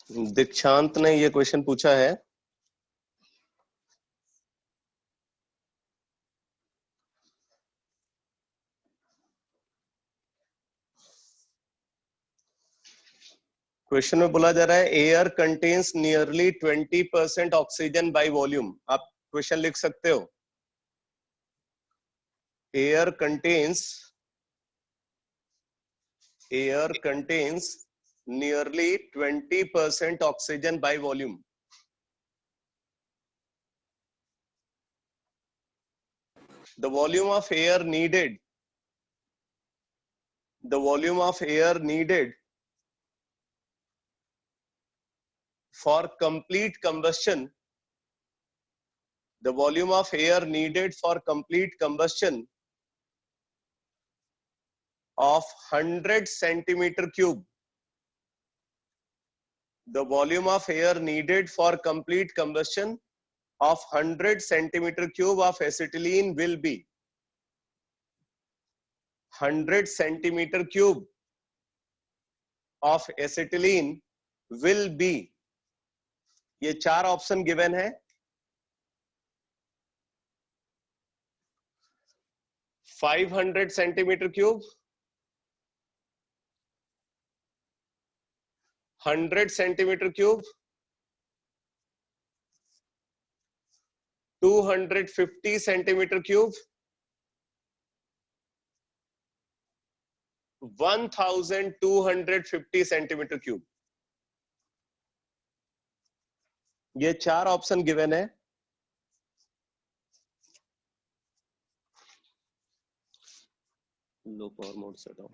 दीक्षांत ने ये क्वेश्चन पूछा है। क्वेश्चन में बोला जा रहा है air contains nearly 20% oxygen by volume. आप क्वेश्चन लिख सकते हो। Air contains nearly 20% oxygen by volume. The volume of air needed for complete combustion of 100 centimeter cube. The volume of air needed for complete combustion of 100 centimeter cube of acetylene will be 100 centimeter cube of acetylene will be। ये चार option given है। 500 centimetre cube, 100 centimetre cube, 250 centimetre cube, 1250 centimetre cube. ये चार option given है। Low power mode set of.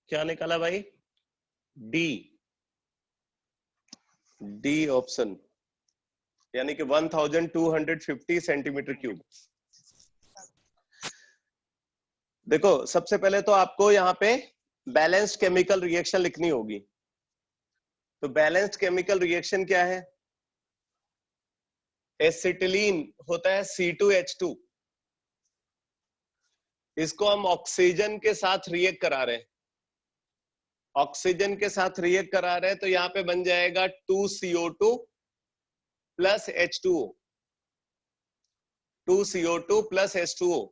क्या निकाला भाई? D option, यानी कि 1250 सेंटीमीटर क्यूब। देखो, सबसे पहले तो आपको यहाँ पे बैलेंस्ड केमिकल रिएक्शन लिखनी होगी। तो बैलेंस्ड केमिकल रिएक्शन क्या है? एसिटिलीन होता है C2H2, इसको हम ऑक्सीजन के साथ रिएक्ट करा रहे हैं। ऑक्सीजन के साथ रिएक्ट करा रहे हैं तो यहाँ पे बन जाएगा 2CO2 plus H2O, 2CO2 plus H2O।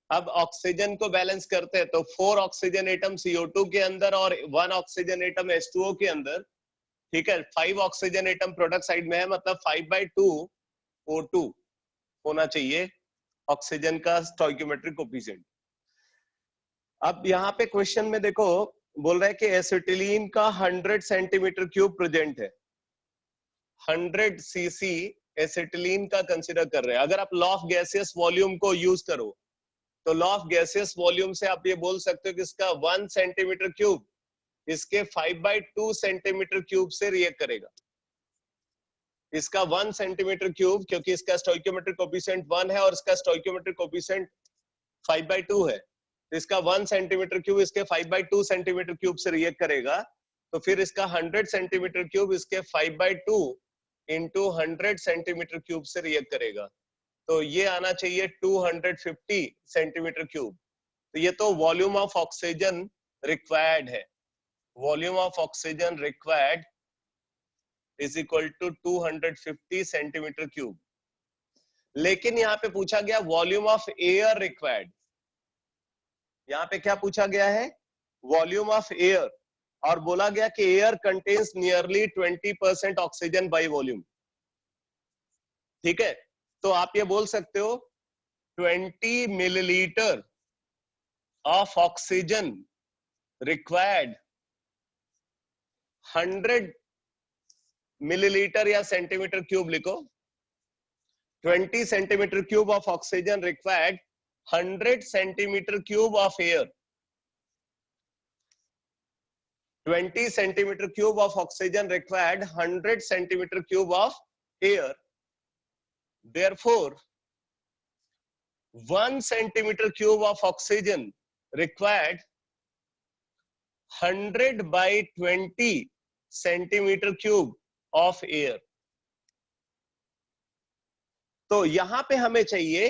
अब ऑक्सीजन को बैलेंस करते हैं तो 4 ऑक्सीजन एटम CO2 के अंदर और 1 ऑक्सीजन एटम H2O के अंदर, ठीक है। 5 ऑक्सीजन एटम प्रोडक्ट साइड में है, मतलब 5/2 O2 होना चाहिए ऑक्सीजन का स्टोइकियोमेट्रिक कोफिशिएंट। अब यहाँ पे क्वेश्चन में देखो, बोल रहा है कि एसिटिलीन का 100 सेंटीमीटर क्यूब प्रेजेंट है। 100 cc एसिटिलीन का कंसिडर कर रहे हैं। अगर आप लॉ ऑफ गैसियस वॉल्यूम को यूज करो तो लॉ ऑफ गैसियस वॉल्यूम से आप ये बोल सकते हो कि इसका 1 सेंटीमीटर क्यूब इसके 5/2 सेंटीमीटर क्यूब से रिएक्ट करेगा। इसका 1 सेंटीमीटर क्यूब, क्योंकि इसका स्टोइकियोमेट्रिक कोफिशिएंट 1 है और इसका स्टोइकियोमेट्रिक कोफिशिएंट 5/2 है, तो इसका 1 सेंटीमीटर क्यूब इसके 5/2 सेंटीमीटर क्यूब से रिएक्ट करेगा। तो फिर इसका 100 सेंटीमीटर क्यूब इसके 5/2 इंटू 100 सेंटीमीटर क्यूब से रिएक्ट करेगा। तो ये आना चाहिए 250 सेंटीमीटर क्यूब। तो ये तो वॉल्यूम ऑफ ऑक्सीजन रिक्वायर्ड है। Volume of oxygen required is equal to 250 centimetre cube. लेकिन यहाँ पे पूछा गया वॉल्यूम ऑफ एयर रिक्वायर्ड। यहाँ पे क्या पूछा गया है? वॉल्यूम ऑफ एयर, और बोला गया कि air contains nearly 20% oxygen by volume. ठीक है, तो आप ये बोल सकते हो 20 millilitre of oxygen required 100 millilitre या सेंटीमीटर क्यूब लिखो। 20 centimetre cube of oxygen required 100 centimeter cube of air, 20 centimeter cube of oxygen required 100 centimeter cube of air. Therefore, 1 centimeter cube of oxygen required 100 by 20 centimeter cube of air. तो यहां पे हमें चाहिए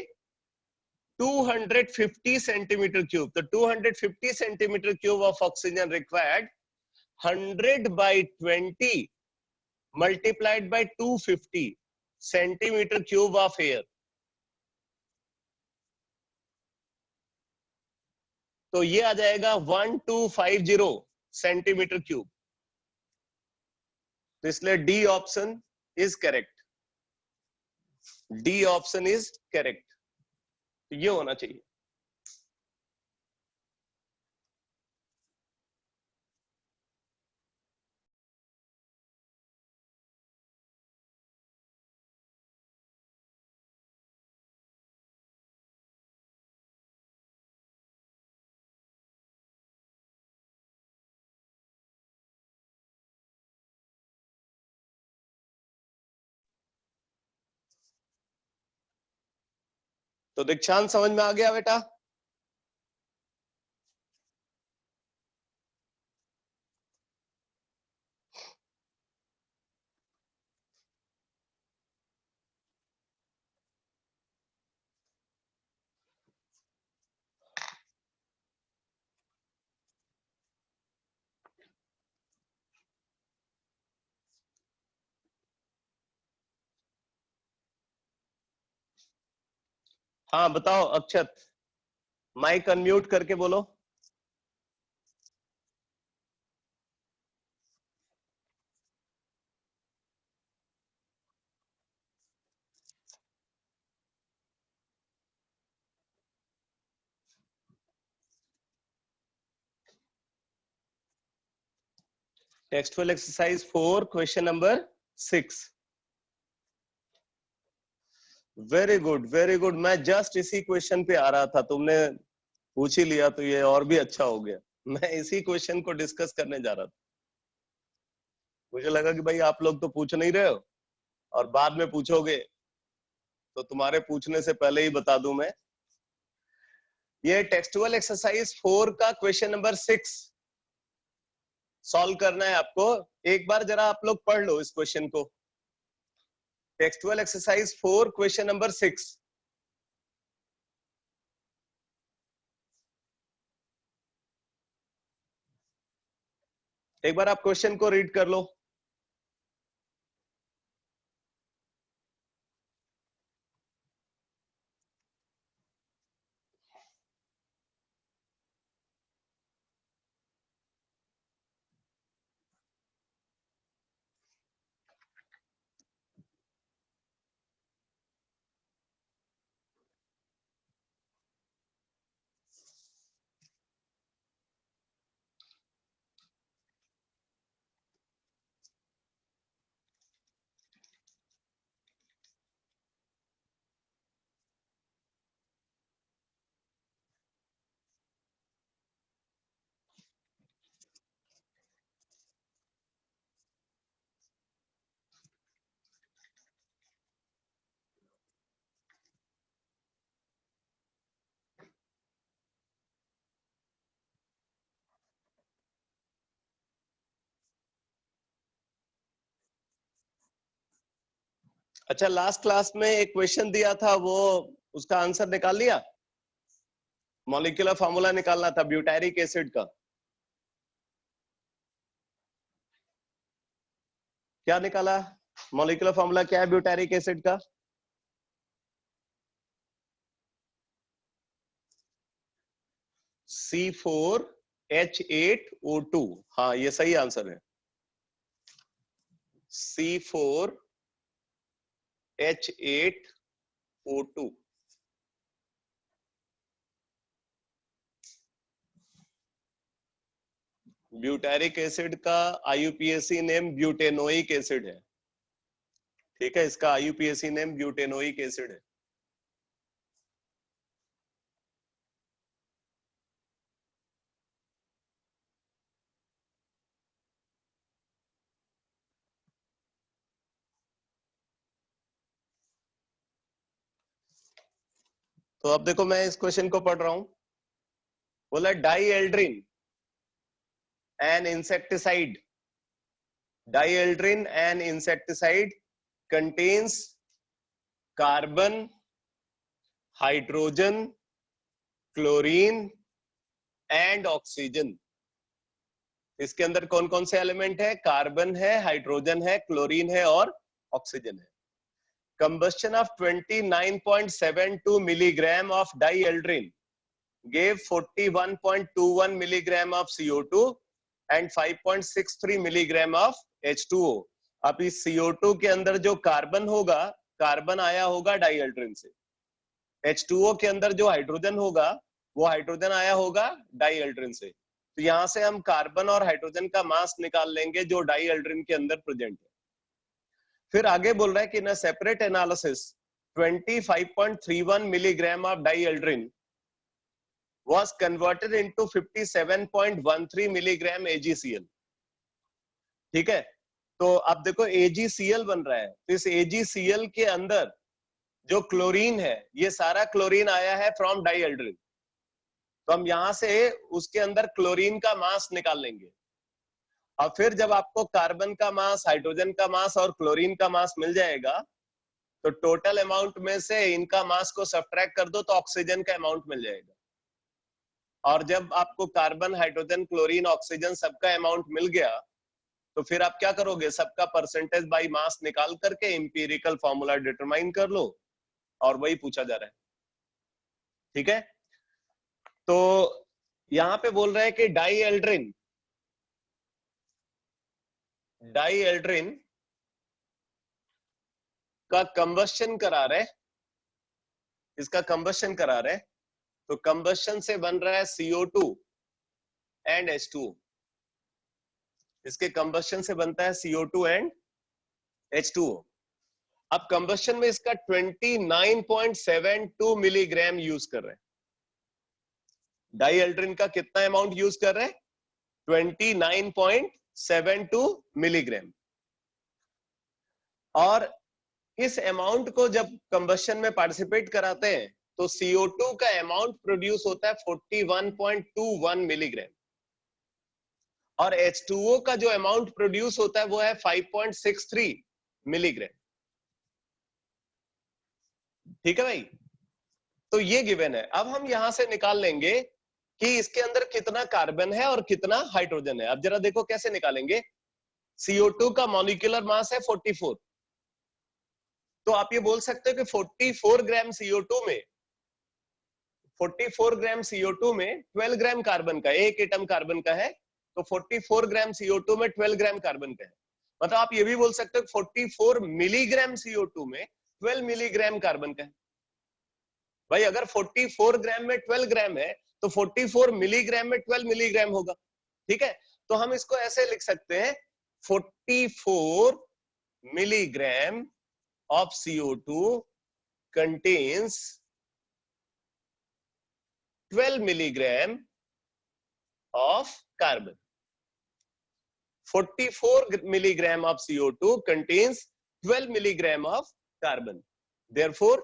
250 centimeter cube. तो 250 centimeter cube of oxygen required 100 by 20 multiplied by 250 centimeter cube of air. तो ये आ जाएगा 1250 centimetre cube. तो इसलिए D option is correct. D option is correct. ये होना चाहिए. तो दीक्षांत समझ में आ गया बेटा? हाँ बताओ अक्षत, माइक अनम्यूट करके बोलो. Textual exercise 4 question number 6. Very good very good. मैं जस्ट इसी क्वेश्चन पे आ रहा था, तुमने पूछ ही लिया तो ये और भी अच्छा हो गया. मैं इसी क्वेश्चन को डिस्कस करने जा रहा था. मुझे लगा कि भाई आप लोग तो पूछ नहीं रहे हो और बाद में पूछोगे, तो तुम्हारे पूछने से पहले ही बता दूं मैं. ये टेक्सटुअल एक्सरसाइज 4 का क्वेश्चन नंबर 6 सॉल्व करना है आपको. एक बार जरा आप लोग पढ़ लो इस क्वेश्चन को. Textual exercise 4 question number 6. एक बार आप क्वेश्चन को रीड कर लो. अच्छा, लास्ट क्लास में एक क्वेश्चन दिया था, वो उसका आंसर निकाल लिया. मॉलिक्यूलर फार्मूला निकालना था ब्यूटारिक एसिड का. क्या निकाला? मॉलिक्यूलर फार्मूला क्या है ब्यूटारिक एसिड का? C4H8O2. हाँ ये सही आंसर है. C4H8O2. ब्यूटारिक एसिड का आईयूपीएसी नेम ब्यूटेनोइक एसिड है. ठीक है, इसका आईयूपीएसी नेम ब्यूटेनोइक एसिड है. तो अब देखो मैं इस क्वेश्चन को पढ़ रहा हूं। बोला dieldrin an insecticide, dieldrin an insecticide contains carbon, hydrogen, chlorine and oxygen. इसके अंदर कौन कौन से एलिमेंट है? कार्बन है, हाइड्रोजन है, क्लोरीन है और ऑक्सीजन है। Combustion of 29.72 milligram of dieldrin gave 41.21 milligram of CO2 and 5.63 milligram of H2O। अब इस CO2 के अंदर जो कार्बन होगा, कार्बन आया होगा डाईएल्ड्रिन से। H2O के अंदर जो हाइड्रोजन होगा, वो हाइड्रोजन आया होगा डाईएल्ड्रिन से। तो यहां से हम कार्बन और हाइड्रोजन का मास निकाल लेंगे जो डाईएल्ड्रिन के अंदर प्रेजेंट है। फिर आगे बोल रहा है कि in a separate analysis 25.31 milligram of dieldrin was converted into 57.13 milligram AgCl। ठीक है, तो अब देखो AgCl बन रहा है। तो इस AgCl के अंदर जो क्लोरीन है, ये सारा क्लोरीन आया है फ्रॉम डाईएल्ड्रिन। तो हम यहां से उसके अंदर क्लोरीन का मास निकाल लेंगे। अब फिर जब आपको कार्बन का मास, हाइड्रोजन का मास और क्लोरीन का मास मिल जाएगा, तो टोटल अमाउंट में से इनका मास को सब्ट्रैक्ट कर दो तो ऑक्सीजन का अमाउंट मिल जाएगा। और जब आपको कार्बन, हाइड्रोजन, क्लोरीन, ऑक्सीजन सबका अमाउंट मिल गया, तो फिर आप क्या करोगे? सबका परसेंटेज बाय मास निकाल करके इंपीरिकल फॉर्मूला डिटरमाइन कर लो, और वही पूछा जा रहा है। ठीक है, तो यहां पे बोल रहा है कि डाईएल्ड्रिन का कंबस्शन करा रहे, इसका कंबस्शन करा रहे। तो कंबस्शन से बन रहा है CO2 एंड H2O। इसके कंबस्शन से बनता है CO2 एंड H2O। अब कंबस्शन में इसका 29.72 मिलीग्राम यूज कर रहे हैं। डाईएल्ड्रिन का कितना अमाउंट यूज कर रहे हैं? 29.72 मिलीग्राम। और इस अमाउंट को जब कंबस्शन में पार्टिसिपेट कराते हैं तो CO2 का अमाउंट प्रोड्यूस होता है 41.21 मिलीग्राम, और H2O का जो अमाउंट प्रोड्यूस होता है वो है 5.63 मिलीग्राम। ठीक है भाई, तो ये गिवन है। अब हम यहां से निकाल लेंगे कि इसके अंदर कितना कार्बन है और कितना हाइड्रोजन है। अब जरा देखो कैसे निकालेंगे। CO2 का मॉलिक्यूलर मास है 44, तो आप ये बोल सकते हो कि 44 ग्राम CO2 में 12 ग्राम कार्बन का, एक एटम कार्बन का है, तो 44 ग्राम CO2 में 12 ग्राम कार्बन का है। मतलब आप ये भी बोल सकते हो 44 मिलीग्राम CO2 में 12 मिलीग्राम कार्बन का है। भाई अगर 44 ग्राम में 12 ग्राम है तो 44 मिलीग्राम में 12 मिलीग्राम होगा। ठीक है, तो हम इसको ऐसे लिख सकते हैं 44 milligram of CO2 contains 12 milligram of carbon। 44 milligram of CO2 contains 12 milligram of carbon। Therefore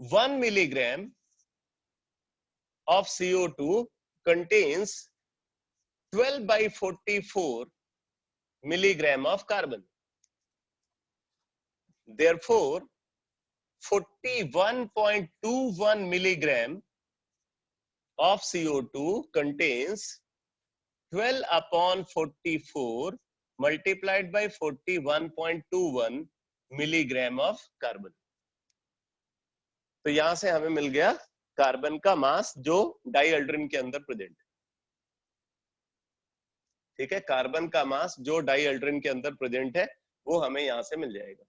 1 milligram of CO2 contains 12 by 44 milligram of carbon। Therefore 41.21 milligram of CO2 contains 12 upon 44 multiplied by 41.21 milligram of carbon. तो यहां से हमें मिल गया carbon का मास जो डाईएल्ड्रिन के अंदर present है। ठीक है, कार्बन का मास जो डाईएल्ड्रिन के अंदर प्रेजेंट है वो हमें यहां से मिल जाएगा।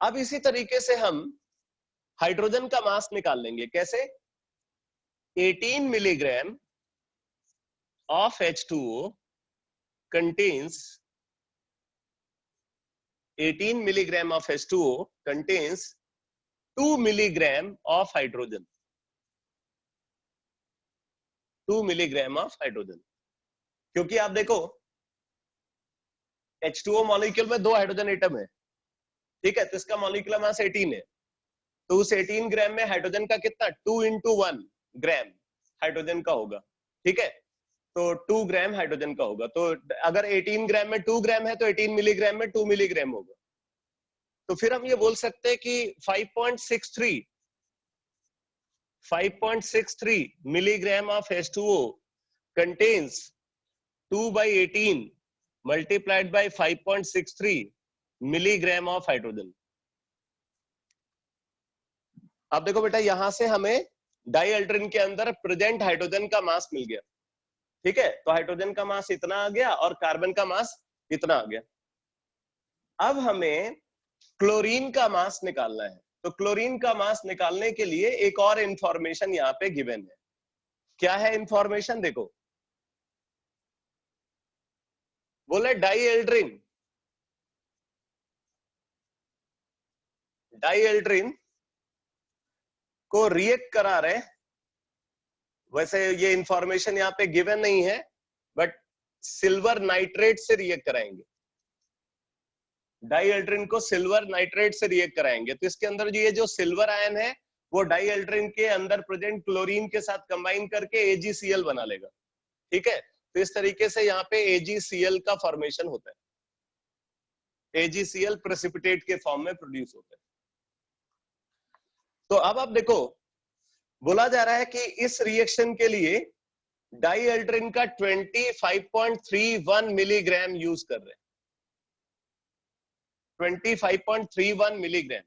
अब इसी तरीके से हम हाइड्रोजन का मास निकाल लेंगे। कैसे? 18 milligram of H2O contains 18 milligram of H2O contains 2 milligram of hydrogen। 2 milligram of hydrogen। क्योंकि आप देखो H2O मॉलिक्यूल में 2 हाइड्रोजन एटम है। ठीक है, तो इसका मॉलिक्यूलर मास 18 है। तो उस 18 ग्राम में हाइड्रोजन का कितना 2 × 1 ग्राम हाइड्रोजन का होगा, ठीक है। तो 2 ग्राम हाइड्रोजन का होगा। तो अगर 18 ग्राम में 2 ग्राम है तो 18 मिलीग्राम में 2 मिलीग्राम होगा। तो फिर हम ये बोल सकते हैं कि 5.63 milligram of H2O contains 2/18 multiplied by 5.63 milligram of hydrogen। अब देखो बेटा, यहां से हमें डाइएल्ड्रिन के अंदर प्रेजेंट हाइड्रोजन का मास मिल गया, ठीक है। तो हाइड्रोजन का मास इतना आ गया और कार्बन का मास इतना आ गया। अब हमें क्लोरीन का मास निकालना है। तो क्लोरीन का मास निकालने के लिए एक और इंफॉर्मेशन यहाँ पे गिवन है। क्या है इंफॉर्मेशन? देखो, बोले डाइएल्ड्रिन को रिएक्ट करा रहे। वैसे ये इंफॉर्मेशन यहाँ पे गिवन नहीं है, बट सिल्वर नाइट्रेट से रिएक्ट कराएंगे। डाइएल्ड्रिन को सिल्वर नाइट्रेट से रिएक्ट कराएंगे। तो इसके अंदर ये जो सिल्वर आयन है वो डाइएल्ड्रिन के अंदर प्रेजेंट क्लोरीन के साथ कंबाइन करके AgCl बना लेगा, ठीक है। तो इस तरीके से यहाँ पे AgCl का फॉर्मेशन होता है। AgCl प्रेसिपिटेट के फॉर्म में प्रोड्यूस होता है। तो अब आप देखो, बोला जा रहा है कि इस रिएक्शन के लिए डाइएल्ड्रिन का 25.31 मिलीग्राम यूज कर रहे हैं, 25.31 मिलीग्राम।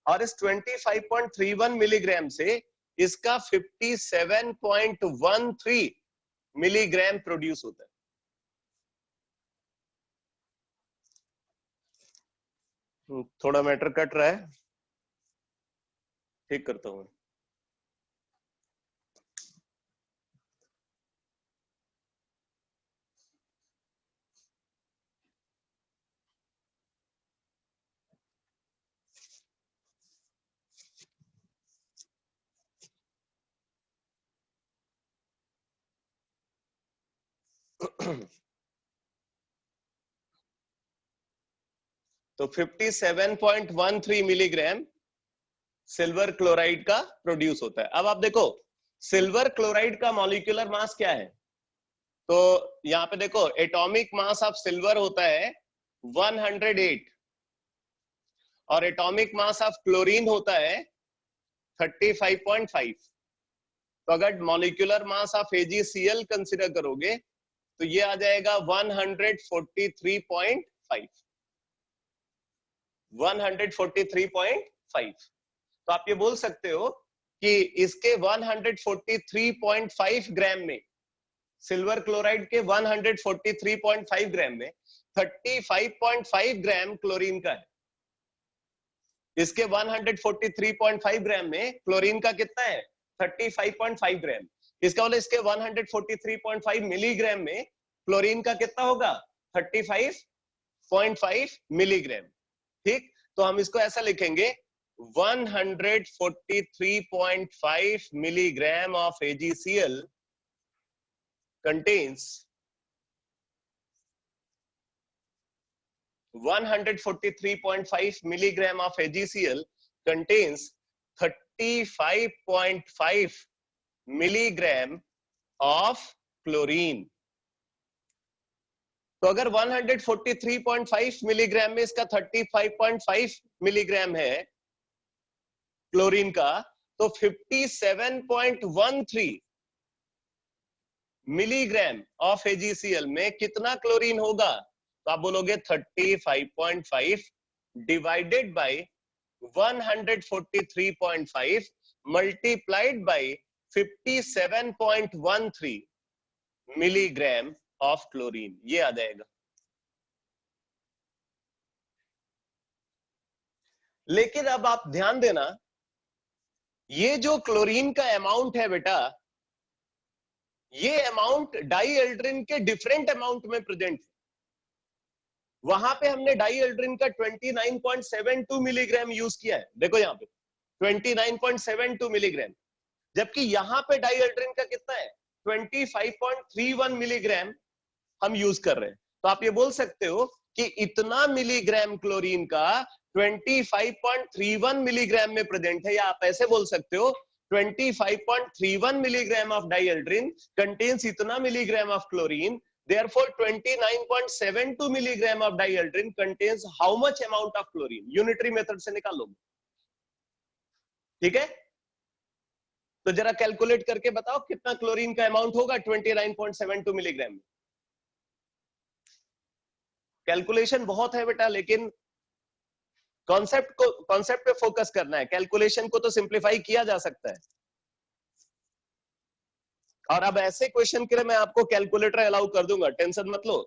और इस 25.31 मिलीग्राम से इसका 57.13 मिलीग्राम प्रोड्यूस होता है। थोड़ा मैटर कट रहा है, ठीक करता हूं। तो 57.13 मिलीग्राम सिल्वर क्लोराइड का प्रोड्यूस होता है। अब आप देखो, सिल्वर क्लोराइड का मॉलिक्यूलर मास क्या है? तो यहाँ पे देखो, एटॉमिक मास ऑफ सिल्वर होता है 108 और एटॉमिक मास ऑफ क्लोरीन होता है 35.5। तो अगर molecular mass of AgCl consider करोगे तो ये आ जाएगा 143.5। 143.5। तो आप ये बोल सकते हो कि इसके 143.5 ग्राम में, सिल्वर क्लोराइड के 143.5 ग्राम में 35.5 ग्राम क्लोरीन का है। इसके 143.5 ग्राम में क्लोरीन का कितना है? 35.5 ग्राम। इसका मतलब इसके 143.5 मिलीग्राम में क्लोरीन का कितना होगा? 35.5 मिलीग्राम, ठीक। तो हम इसको ऐसा लिखेंगे, 143.5 milligram of AgCl contains 143.5 milligram of AgCl contains 35.5 milligram of chlorine। तो अगर 143.5 मिलीग्राम में इसका 35.5 मिलीग्राम है क्लोरीन का, तो 57.13 मिलीग्राम ऑफ AgCl में कितना क्लोरीन होगा? तो आप बोलोगे 35.5 divided by 143.5 multiplied by 57.13 milligram of chlorine, ये आ जाएगा। लेकिन अब आप ध्यान देना, ये जो क्लोरीन का अमाउंट है बेटा, ये अमाउंट डाइएल्ड्रिन के डिफरेंट अमाउंट में प्रेजेंट है। वहां पे हमने डाइएल्ड्रिन का 29.72 मिलीग्राम यूज किया है, देखो यहाँ पे 29.72 मिलीग्राम, जबकि यहां पे डाइएल्ड्रिन का कितना है? 25.31 मिलीग्राम हम यूज कर रहे हैं। तो आप ये बोल सकते हो कि इतना मिलीग्राम क्लोरीन का 25.31 मिलीग्राम में प्रेजेंट है, या आप ऐसे बोल सकते हो 25.31 milligram of dieldrin contains इतना milligram of chlorine. Therefore, 29.72 milligram of dieldrin contains how much amount of chlorine? Unitary method से निकालोगे, ठीक है? तो जरा कैलकुलेट करके बताओ कितना क्लोरीन का अमाउंट होगा 29.72 मिलीग्राम। कैलकुलेशन बहुत है बेटा, लेकिन कॉन्सेप्ट पे फोकस करना है। कैलकुलेशन को तो सिंप्लीफाई किया जा सकता है, और अब ऐसे क्वेश्चन के लिए मैं आपको कैलकुलेटर अलाउ कर दूंगा, टेंशन मत लो।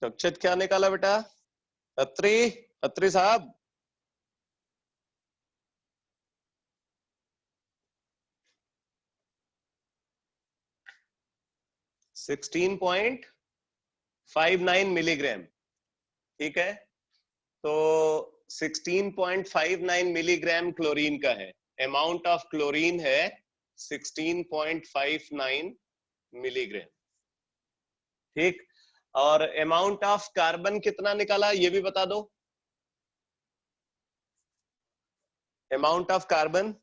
रक्षित क्या निकाला बेटा? अत्री, अत्री साहब, सिक्सटीन पॉइंट 59 मिलीग्राम, ठीक है? तो 16.59 मिलीग्राम क्लोरीन का है, अमाउंट ऑफ क्लोरीन है 16.59 मिलीग्राम, ठीक। और अमाउंट ऑफ कार्बन कितना निकाला ये भी बता दो। Amount of carbon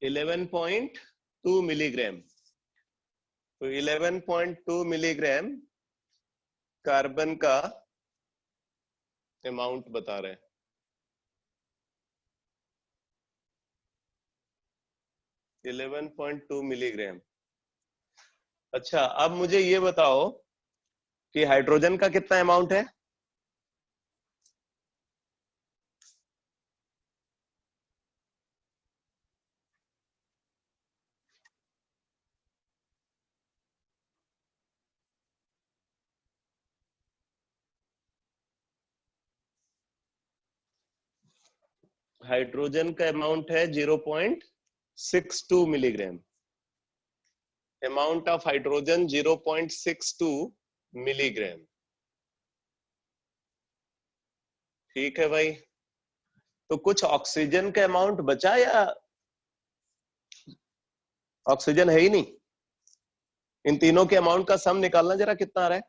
11.2 milligram. तो 11.2 मिलीग्राम कार्बन का अमाउंट बता रहे हैं। 11.2 मिलीग्राम। अच्छा, अब मुझे ये बताओ कि हाइड्रोजन का कितना अमाउंट है? हाइड्रोजन का अमाउंट है 0.62 milligram. Amount of hydrogen 0.62 milligram, ठीक है भाई। तो कुछ ऑक्सीजन का अमाउंट बचा या ऑक्सीजन है ही नहीं? इन तीनों के अमाउंट का सम निकालना जरा, कितना आ रहा है?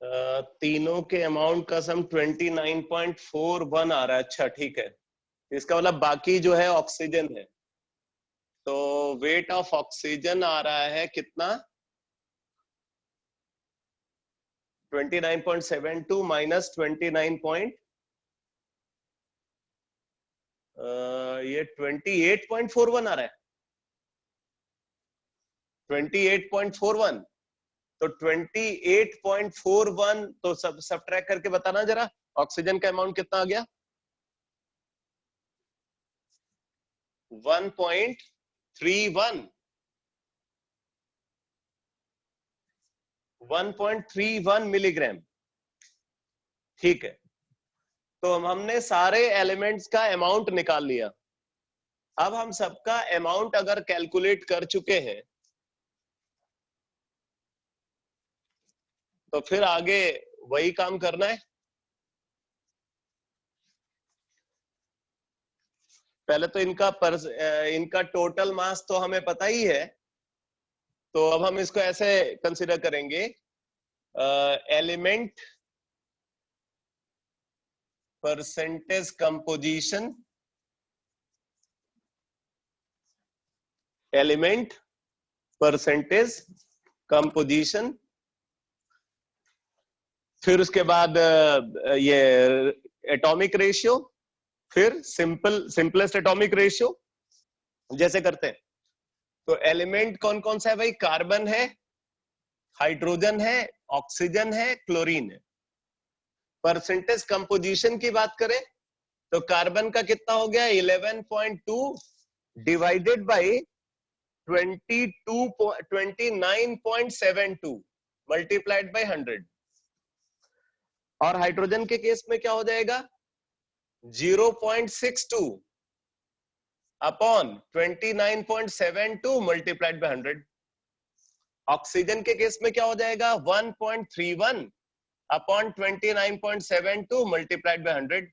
तीनों के अमाउंट का सम 29.41 आ रहा है। अच्छा ठीक है, इसका मतलब बाकी जो है ऑक्सीजन है, तो वेट ऑफ ऑक्सीजन आ रहा है कितना, 29.72 माइनस 29 ये 28.41 आ रहा है, 28.41, तो 28.41 तो सब ट्रैक करके बताना जरा, ऑक्सीजन का अमाउंट कितना आ गया, 1.31 1.31 मिलीग्राम। ठीक है, तो हमने सारे एलिमेंट्स का अमाउंट निकाल लिया। अब हम सबका अमाउंट अगर कैलकुलेट कर चुके हैं तो फिर आगे वही काम करना है। पहले तो इनका टोटल मास तो हमें पता ही है, तो अब हम इसको ऐसे कंसीडर करेंगे, element percentage composition, element percentage composition, फिर उसके बाद ये एटॉमिक रेशियो, फिर सिंपलेस्ट एटॉमिक रेशियो जैसे करते हैं। तो एलिमेंट कौन कौन सा है भाई, कार्बन है, हाइड्रोजन है, ऑक्सीजन है, क्लोरीन है। परसेंटेज कंपोजिशन की बात करें तो कार्बन का कितना हो गया, 11.2 डिवाइडेड बाई 29.72 मल्टीप्लाइड बाई 100। और हाइड्रोजन के केस में क्या हो जाएगा, 0.62 अपॉन 29.72 मल्टीप्लाइड बाई 100। ऑक्सीजन के केस में क्या हो जाएगा, 1.31 अपॉन 29.72 मल्टीप्लाइड बाई 100।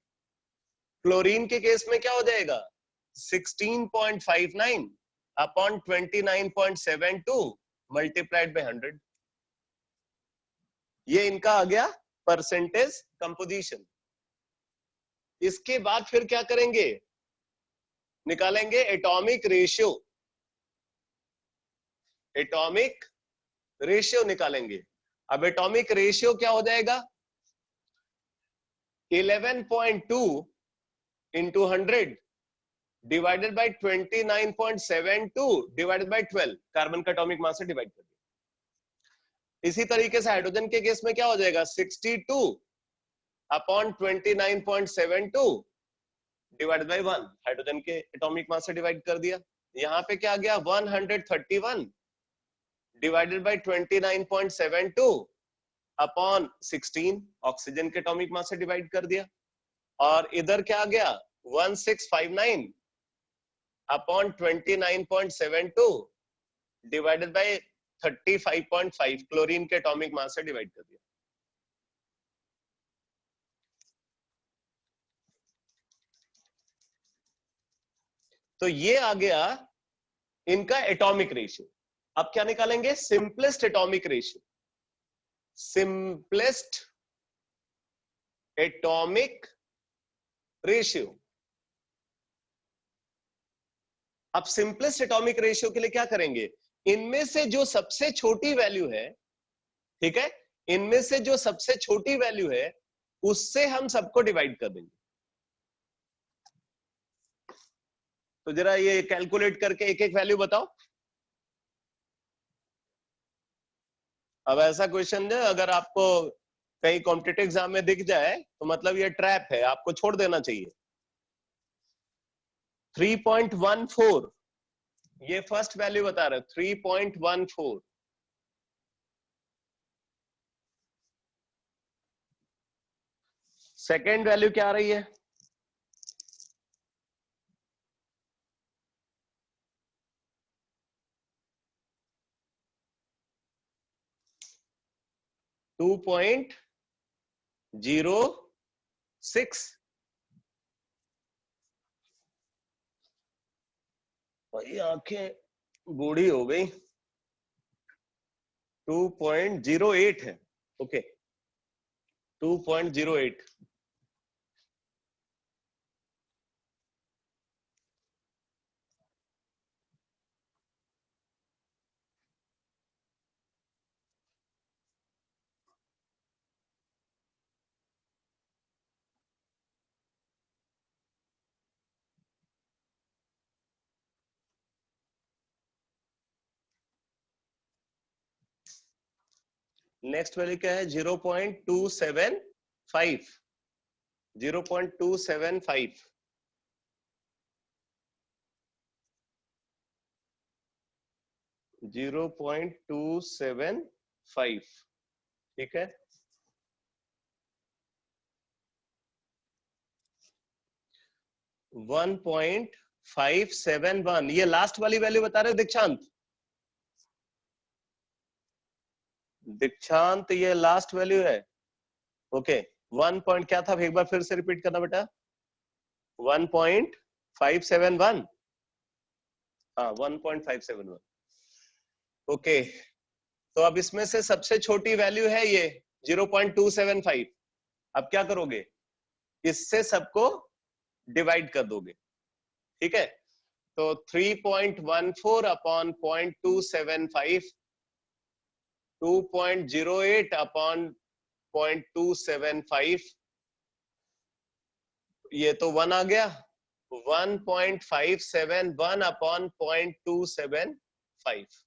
क्लोरीन के केस में क्या हो जाएगा, 16.59 अपॉन 29.72 मल्टीप्लाइड बाई 100। ये इनका आ गया परसेंटेज कंपोजिशन। इसके बाद फिर क्या करेंगे, निकालेंगे एटॉमिक रेशियो, एटॉमिक रेशियो निकालेंगे। अब एटॉमिक रेशियो क्या हो जाएगा, 11.2 into 100 divided by 29.72 divided by 12, carbon का एटॉमिक मास से डिवाइड कर दिया। इसी तरीके से हाइड्रोजन के केस में क्या हो जाएगा, 62 अपॉन 29.72 डिवाइडेड बाई 1, हाइड्रोजन के एटॉमिक मास से डिवाइड कर दिया। यहाँ पे क्या आ गया, 131 डिवाइडेड बाई 29.72 अपॉन 16, ऑक्सीजन के एटॉमिक मास से डिवाइड कर दिया। और इधर क्या आ गया, 1659 अपॉन 29.72 डिवाइडेड बाई 35.5, क्लोरीन के एटॉमिक मास से डिवाइड कर दिया। तो ये आ गया इनका एटॉमिक रेशियो। अब क्या निकालेंगे, simplest atomic ratio, simplest atomic ratio. अब सिंपलेस्ट एटॉमिक रेशियो के लिए क्या करेंगे, इनमें से जो सबसे छोटी वैल्यू है, ठीक है, इनमें से जो सबसे छोटी वैल्यू है उससे हम सबको डिवाइड कर देंगे। तो जरा ये कैलकुलेट करके एक एक वैल्यू बताओ। अब ऐसा क्वेश्चन है, अगर आपको कहीं कॉम्पिटिटिव एग्जाम में दिख जाए तो मतलब ये ट्रैप है, आपको छोड़ देना चाहिए। 3.14 ये फर्स्ट वैल्यू बता रहे, 3.14। सेकेंड वैल्यू क्या आ रही है, 2.06। भाई आंखें बूढ़ी हो गई, 2.08 है। ओके, 2.08। नेक्स्ट वैल्यू क्या है? 0.275। 0.275। ठीक है। 1.571 ये लास्ट वाली वैल्यू बता रहे हो दीक्षांत? दीक्षांत ये लास्ट वैल्यू है। ओके 1 पॉइंट क्या था? एक बार फिर से रिपीट करना बेटा। 1.571। हाँ 1.571। ओके तो अब इसमें से सबसे छोटी वैल्यू है ये 0.275। अब क्या करोगे? इससे सबको डिवाइड कर दोगे। ठीक है तो 3.14 अपॉन 0.275, 2.08 अपॉन 0.275, ये तो 1 आ गया। 1.571 अपॉन 0.275।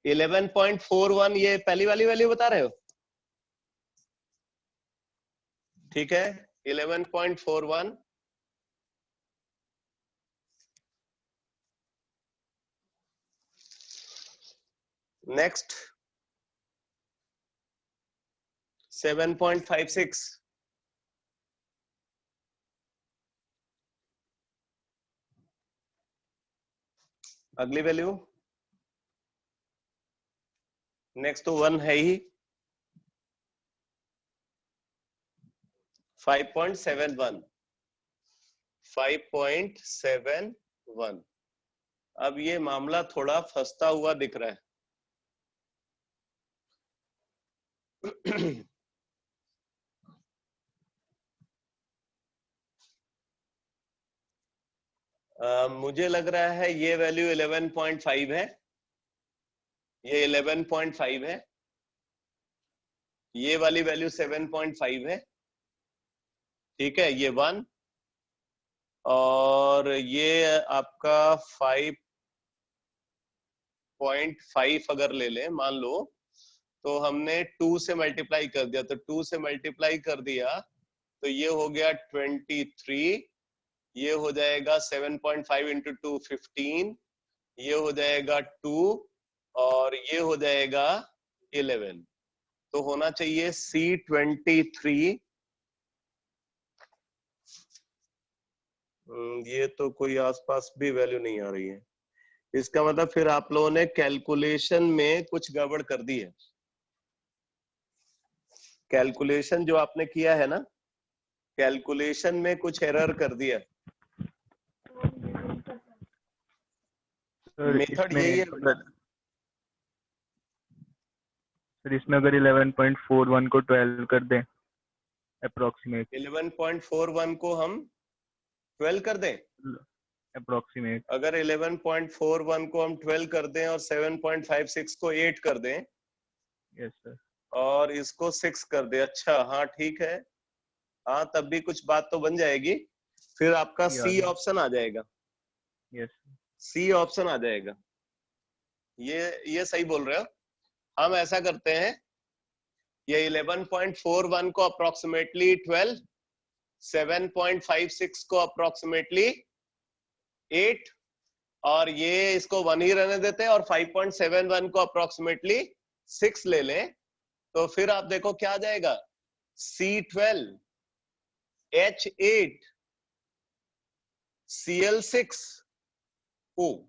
ये 11.41 ये पहली वाली वैल्यू बता रहे हो? ठीक है 11.41। नेक्स्ट 7.56। अगली वैल्यू नेक्स्ट तो 1 है ही। 5.71। 5.71। अब ये मामला थोड़ा फंसता हुआ दिख रहा है। मुझे लग रहा है ये वैल्यू 11.5 है, ये 11.5 है, ये वाली वैल्यू 7.5 है। ठीक है ये 1 और ये आपका 5.5 अगर ले लें मान लो, तो हमने 2 से मल्टीप्लाई कर दिया, तो 2 से मल्टीप्लाई कर दिया तो ये हो गया 23, ये हो जाएगा 7.5 इंटू 2 15, ये हो जाएगा 2 और ये हो जाएगा 11। तो होना चाहिए C23। ये तो कोई आसपास भी वैल्यू नहीं आ रही है। इसका मतलब फिर आप लोगों ने कैलकुलेशन में कुछ गड़बड़ कर दी है। कैलकुलेशन जो आपने किया है ना, कैलकुलेशन में कुछ एरर कर दिया। मेथड यही है सर इसमें अगर 11.41 को 12 कर दें अप्रोक्सीमेट, 11.41 को हम 12 कर दें अप्रोक्सीमेट, अगर 11.41 को हम 12 कर दें और 7.56 को 8 कर दें, यस सर, और इसको 6 कर दें, अच्छा हाँ ठीक है, हाँ तब भी कुछ बात तो बन जाएगी। फिर आपका सी ऑप्शन आ जाएगा। यस सी ऑप्शन आ जाएगा। ये सही बोल रहे हो। हम ऐसा करते हैं, ये 11.41 को अप्रोक्सीमेटली 12, 7.56 को अप्रोक्सीमेटली 8 और ये इसको 1 ही रहने देते हैं और 5.71 को अप्रोक्सीमेटली 6 ले लें, तो फिर आप देखो क्या आ जाएगा, C12, H8, Cl6O।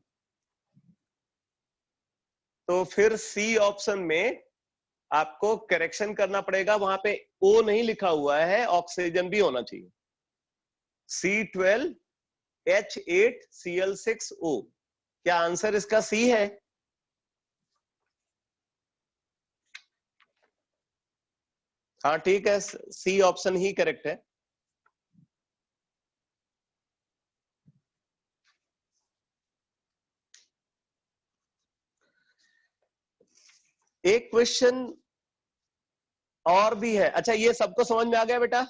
तो फिर सी ऑप्शन में आपको करेक्शन करना पड़ेगा, वहां पे O नहीं लिखा हुआ है, ऑक्सीजन भी होना चाहिए। C12, H8, Cl6O। क्या आंसर इसका सी है? हाँ ठीक है, सी ऑप्शन ही करेक्ट है। एक क्वेश्चन और भी है। अच्छा, ये सबको समझ में आ गया बेटा?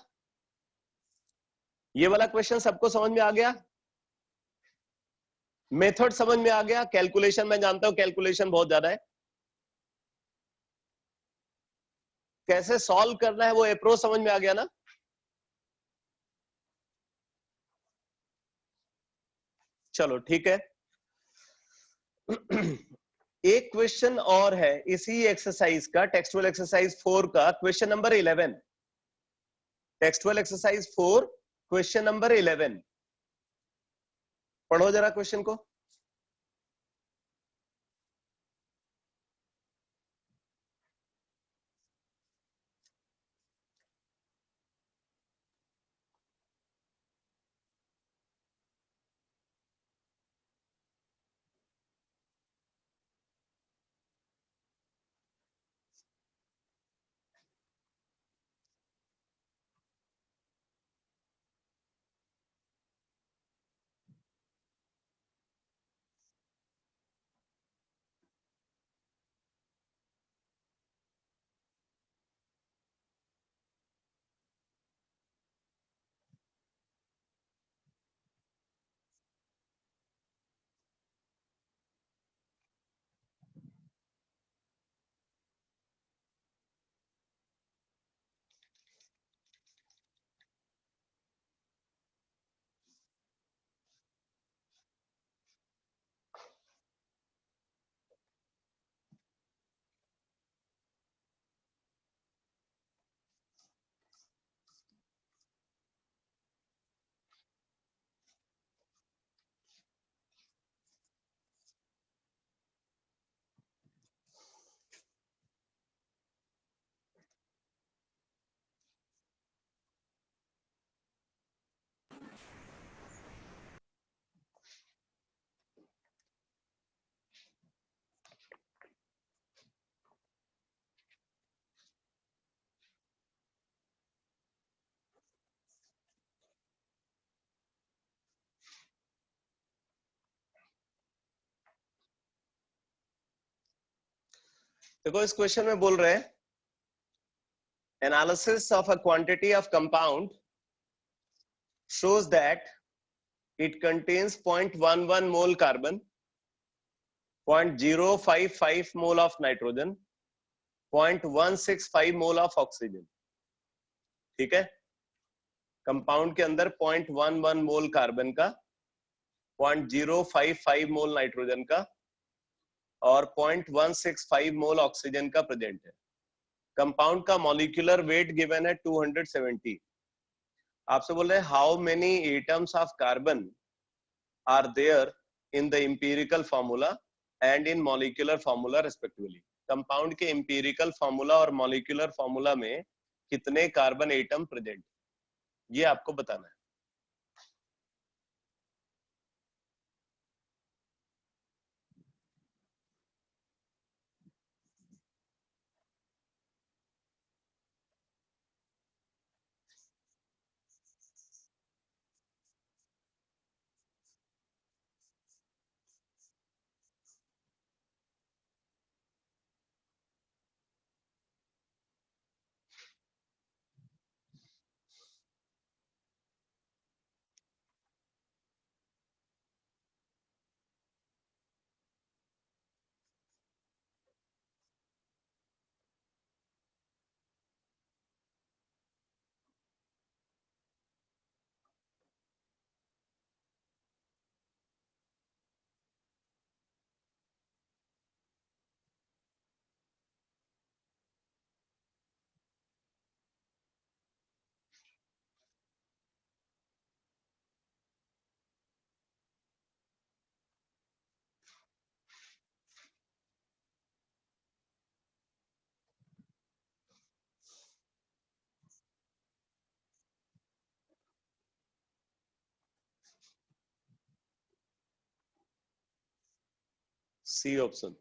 ये वाला क्वेश्चन सबको समझ में आ गया? मेथड समझ में आ गया? कैलकुलेशन मैं जानता हूं कैलकुलेशन बहुत ज्यादा है, कैसे सॉल्व करना है वो अप्रोच समझ में आ गया ना? चलो ठीक है। एक क्वेश्चन और है इसी एक्सरसाइज का, टेक्सचुअल एक्सरसाइज 4 का question number 11। Textual exercise 4 question number 11, पढ़ो जरा क्वेश्चन को। देखो इस क्वेश्चन में बोल रहे हैं analysis of a quantity of compound shows that it contains 0.11 mole carbon, 0.055 mole of nitrogen, 0.165 mole of oxygen। ठीक है, कंपाउंड के अंदर 0.11 मोल कार्बन का, 0.055 मोल नाइट्रोजन का और 0.165 मोल ऑक्सीजन का प्रेजेंट है। कंपाउंड का मॉलिक्यूलर वेट गिवन है 270। आपसे बोल रहे हैं how many atoms of carbon are there in the empirical formula and in molecular formula respectively. Compound के इंपीरिकल फार्मूला और मॉलिक्यूलर फार्मूला में कितने कार्बन एटम प्रेजेंट, ये आपको बताना है। C option.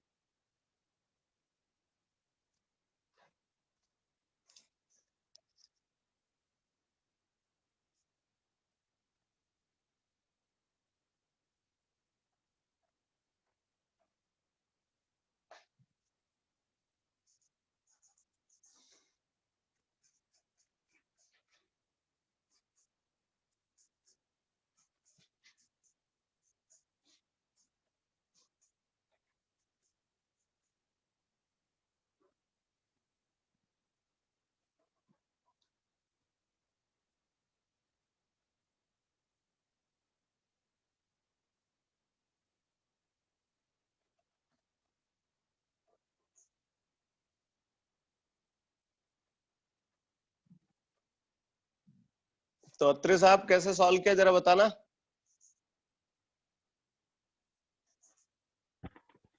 तो अत्रे साहब कैसे सॉल्व किया जरा बताना।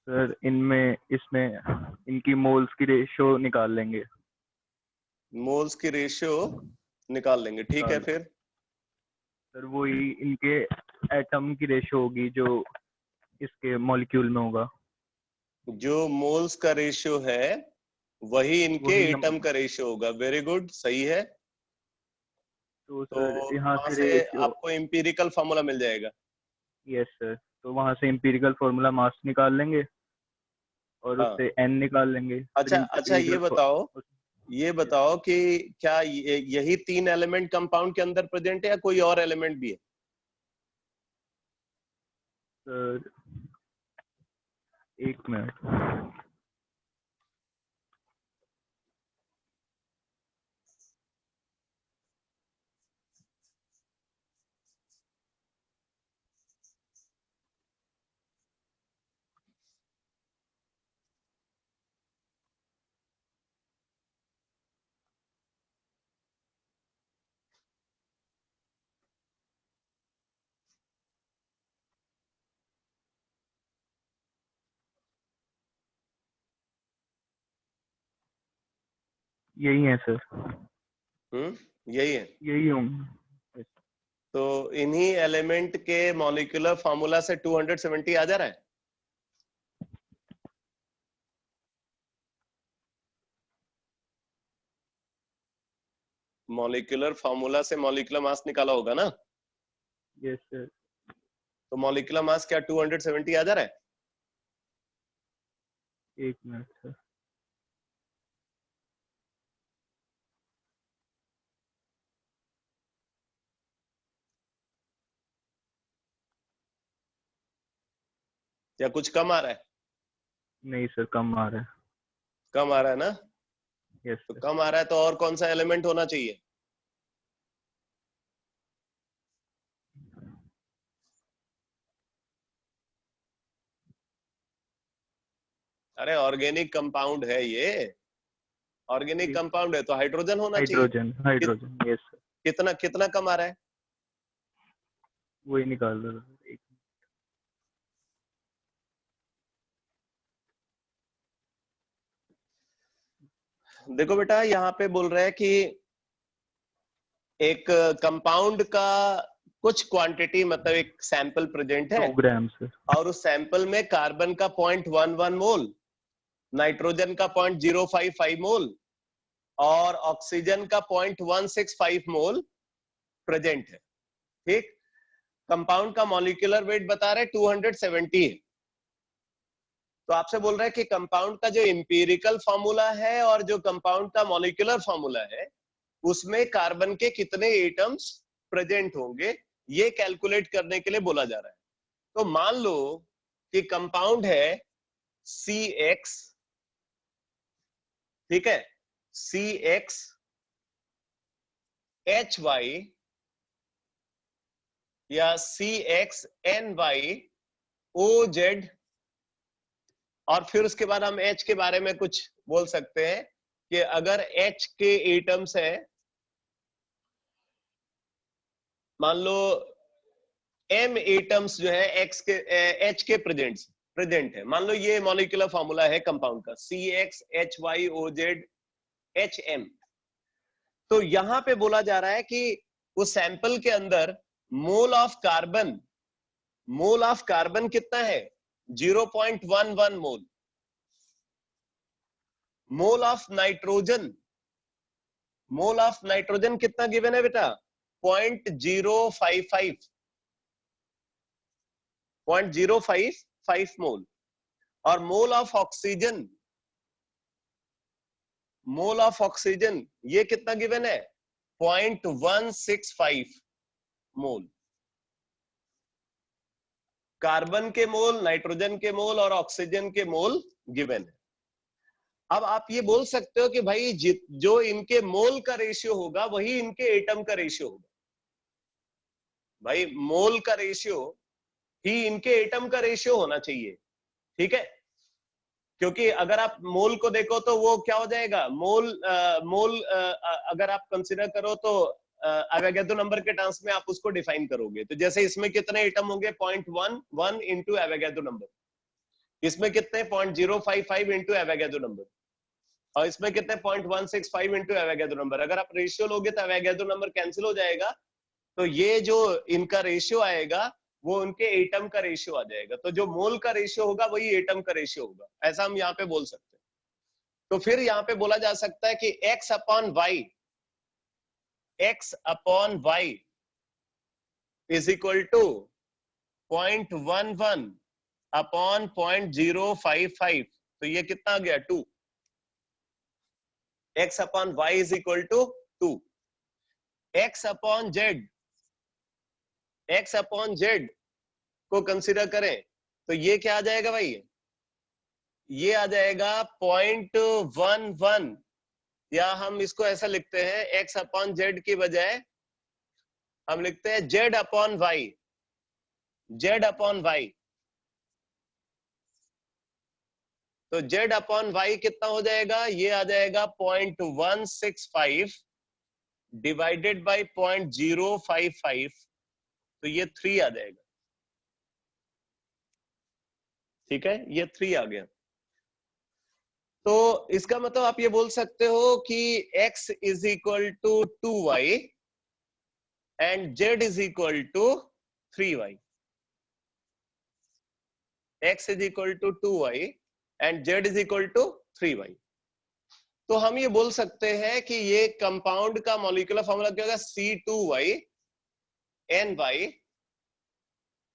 सर इनमें इसमें इनकी मोल्स की रेशियो निकाल लेंगे। मोल्स की रेशियो निकाल लेंगे, ठीक है। फिर सर वही इनके एटम की रेशियो होगी जो इसके मॉलिक्यूल में होगा। जो मोल्स का रेशियो है वही इनके वही एटम का रेशियो होगा। वेरी गुड, सही है। तो तो सर यहाँ वहां से से रेशियो। आपको एम्पिरिकल फॉर्मूला मिल जाएगा। यस सर, तो वहां से एम्पिरिकल फॉर्मूला मास निकाल लेंगे और हाँ, उससे एन निकाल लेंगे। फिर अच्छा अच्छा, एम्पिरिकल। ये बताओ कि क्या यही 3 एलिमेंट कंपाउंड के अंदर प्रेजेंट है या कोई और एलिमेंट भी है? सर एक मिनट। यही है सर। यही है। यही होंगे। तो इन्हीं एलिमेंट के मॉलिक्यूलर फार्मूला से 270 आ जा रहा है। मॉलिक्यूलर फार्मूला से मॉलिक्यूलर मास निकाला होगा ना। Yes sir. तो मॉलिक्यूलर मास क्या 270 आ जा रहा है? एक मिनट सर। या कुछ कम आ रहा है? नहीं सर, कम आ रहा है। कम आ रहा है ना। यस तो सर। कम आ रहा है तो और कौन सा एलिमेंट होना चाहिए? अरे ऑर्गेनिक कंपाउंड है ये। ऑर्गेनिक कंपाउंड है तो हाइड्रोजन होना चाहिए। Hydrogen hydrogen, yes sir. कितना कितना कम आ रहा है? वही निकाल दो सर। एक देखो बेटा, यहाँ पे बोल रहा है कि एक कंपाउंड का कुछ क्वांटिटी, मतलब एक सैंपल प्रेजेंट है 100 ग्राम सर। और उस सैंपल में कार्बन का 0.11 मोल, नाइट्रोजन का 0.055 मोल और ऑक्सीजन का 0.165 मोल प्रेजेंट है। ठीक। कंपाउंड का मॉलिक्यूलर वेट बता रहे 270 है। तो आपसे बोल रहा है कि कंपाउंड का जो इंपीरिकल फॉर्मूला है और जो कंपाउंड का मॉलिक्यूलर फॉर्मूला है उसमें कार्बन के कितने एटम्स प्रेजेंट होंगे, ये कैलकुलेट करने के लिए बोला जा रहा है। तो मान लो कि कंपाउंड है CX, ठीक है, CXHY या CXNYOZ, और फिर उसके बाद हम H के बारे में कुछ बोल सकते हैं कि अगर H के एटम्स है, मान लो M एटम्स जो है X के H के प्रेजेंट है, मान लो ये मॉलिक्यूलर फॉर्मूला है कंपाउंड का CXHYOZHM। तो यहां पे बोला जा रहा है कि उस सैंपल के अंदर मोल ऑफ कार्बन कितना है 0.11 mole. Mole of nitrogen, mole of nitrogen कितना गिवन है बेटा? 0.055, 0.055 मोल। और mole of oxygen, mole of oxygen ये कितना गिवन है? 0.165 मोल। कार्बन के मोल, नाइट्रोजन के मोल और ऑक्सीजन के मोल गिवन है। अब आप ये बोल सकते हो कि भाई जो इनके मोल का रेशियो होगा वही इनके एटम का रेशियो होगा। भाई मोल का रेशियो ही इनके एटम का रेशियो होना चाहिए, ठीक है? क्योंकि अगर आप मोल को देखो तो वो क्या हो जाएगा, मोल अगर आप कंसीडर करो तो एवोगैड्रो नंबर के टर्म्स में आप उसको डिफाइन करोगे। तो जैसे इसमें कितने एटम होंगे? 0.11 इंटू एवोगैड्रो नंबर। इसमें कितने? 0.055 इंटू एवोगैड्रो नंबर। और इसमें कितने? 0.165 इंटू एवोगैड्रो नंबर। अगर आप रेशियो लोगे तो एवोगैड्रो नंबर कैंसिल हो जाएगा, तो ये जो इनका रेशियो आएगा वो उनके एटम का रेशियो आ जाएगा। तो जो मोल का रेशियो होगा वही एटम का रेशियो होगा, ऐसा हम यहाँ पे बोल सकते हैं। तो फिर यहाँ पे बोला जा सकता है कि x upon y is equal to 0.11 upon 0.055। तो ये कितना आ गया? 2। x upon y is equal to 2। x upon z को कंसिडर करें तो ये क्या आ जाएगा भाई? ये आ जाएगा 0.11, या हम इसको ऐसा लिखते हैं, x अपॉन z की बजाय हम लिखते हैं z अपॉन y। तो z अपॉन y कितना हो जाएगा? ये आ जाएगा 0.165 डिवाइडेड बाय 0.055, तो ये 3 आ जाएगा, ठीक है? ये 3 आ गया। तो इसका मतलब आप ये बोल सकते हो कि x is equal to 2y and z is equal to 3y। x is equal to 2y and z is equal to 3y। तो हम ये बोल सकते हैं कि ये कंपाउंड का मॉलिक्यूलर फॉर्मूला क्या होगा? C2Y NY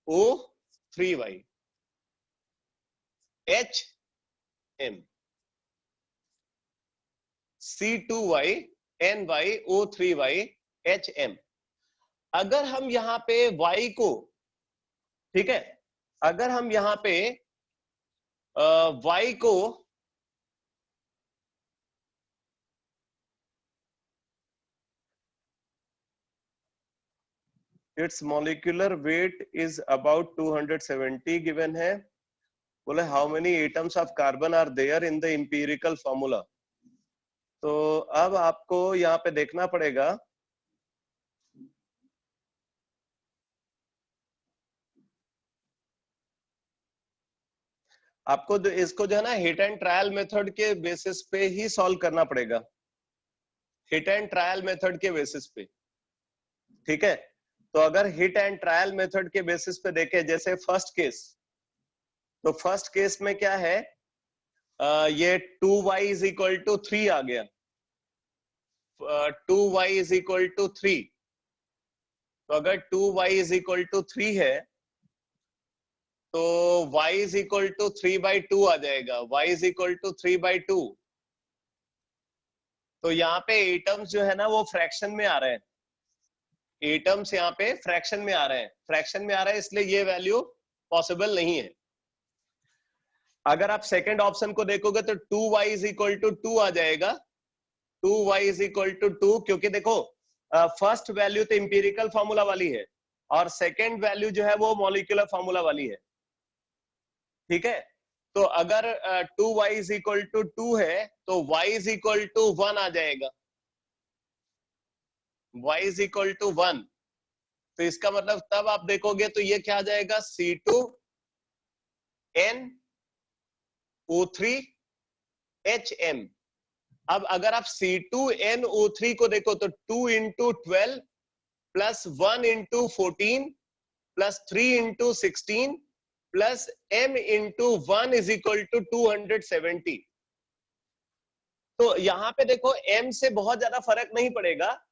O3Y HM। C2Y NY O3Y HM। अगर हम यहाँ पे Y को, ठीक है, अगर हम यहाँ पे Y को its molecular weight is about 270 given है। बोले how many atoms of carbon are there in the empirical formula। तो अब आपको यहाँ पे देखना पड़ेगा, आपको इसको जो है ना हिट एंड ट्रायल मेथड के बेसिस पे ही सॉल्व करना पड़ेगा, हिट एंड ट्रायल मेथड के बेसिस पे, ठीक है? तो अगर हिट एंड ट्रायल मेथड के बेसिस पे देखें, जैसे फर्स्ट केस, तो फर्स्ट केस में क्या है, ये 2y इज इक्वल टू 3 आ गया, 2y इज इक्वल टू 3। तो अगर 2y इज इक्वल टू 3 है तो y इज इक्वल टू 3/2 आ जाएगा, y इज इक्वल टू 3/2। तो यहाँ पे एटम्स जो है ना वो फ्रैक्शन में आ रहे हैं, एटम्स यहाँ पे फ्रैक्शन में आ रहे हैं, फ्रैक्शन में आ रहे हैं, इसलिए ये वैल्यू पॉसिबल नहीं है। अगर आप सेकंड ऑप्शन को देखोगे तो 2y इज इक्वल टू 2 आ जाएगा, 2y इज इक्वल टू 2, क्योंकि देखो फर्स्ट वैल्यू तो इंपीरिकल फॉर्मूला वाली है और सेकंड वैल्यू जो है वो मॉलिक्यूलर फॉर्मूला वाली है, ठीक है? तो अगर 2y इज इक्वल टू 2 है तो y इज इक्वल टू 1 आ जाएगा, y इज इक्वल टू 1। तो इसका मतलब तब आप देखोगे तो ये क्या आ जाएगा, C2N O3 HM। अब अगर आप C2NO3 को देखो तो 2 into 12 plus 1 into 14 plus 3 into 16 plus m into 1 is equal to 270। तो यहां पे देखो m से बहुत ज्यादा फर्क नहीं पड़ेगा,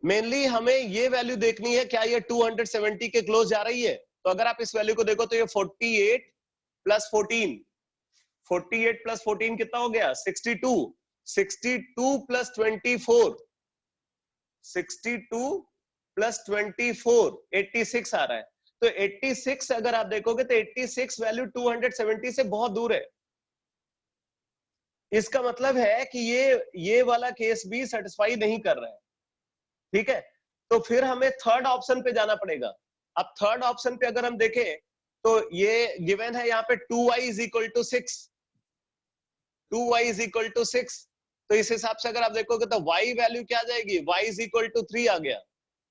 मेनली हमें ये वैल्यू देखनी है, क्या ये 270 के क्लोज जा रही है। तो अगर आप इस वैल्यू को देखो तो ये 48 प्लस 14, 48 प्लस 14 कितना हो गया 62, 62 प्लस 24, 62 प्लस 24 86 आ रहा है। तो 86 अगर आप देखोगे तो 86 वैल्यू 270 से बहुत दूर है। इसका मतलब है कि ये वाला केस भी सेटिस्फाई नहीं कर रहा है, ठीक है। तो फिर हमें थर्ड ऑप्शन पे जाना पड़ेगा। अब थर्ड ऑप्शन पे अगर हम देखें तो ये गिवन है यहाँ पे 2y is equal to 6, 2y is equal to 6। तो इस हिसाब से अगर आप देखोगे तो y वैल्यू क्या आ जाएगी, y इज इक्वल टू 3 आ गया,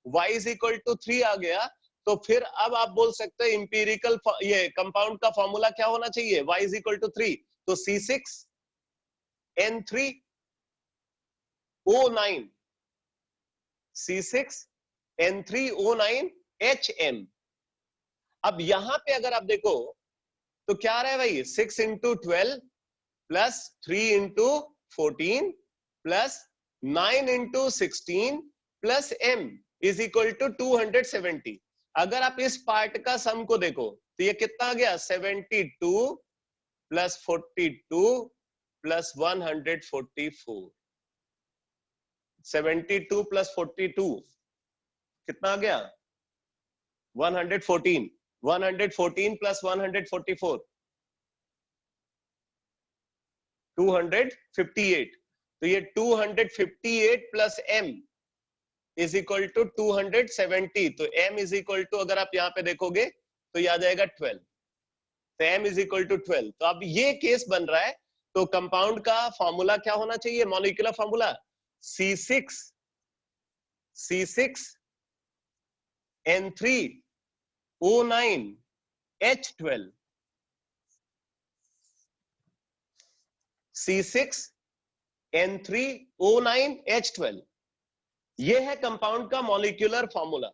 y इज इक्वल टू 3 आ गया। तो फिर अब आप बोल सकते हैं इंपीरिकल ये कंपाउंड का फॉर्मूला क्या होना चाहिए, y इज इक्वल टू 3। तो C6 N3 O9, C6 N3 O9 HM। अब यहां पे अगर आप देखो तो क्या आ रहा है भाई, 6 into 12 plus 3 into 14 plus 9 into 16 plus m is equal to 270। अगर आप इस पार्ट का सम को देखो तो ये कितना आ गया, 72 प्लस 42 प्लस 144, 72 प्लस 42 कितना आ गया 114, 114 प्लस 144 258। तो ये 258 plus m is equal to 270। तो m इज इक्वल टू अगर आप यहाँ पे देखोगे तो ये आ जाएगा 12। तो m इज इक्वल टू 12। तो अब ये केस बन रहा है। तो कंपाउंड का फॉर्मूला क्या होना चाहिए, molecular formula C6 N3 O9 H12, C6 N3 O9 H12। ये है कंपाउंड का मॉलिक्यूलर फॉर्मूला।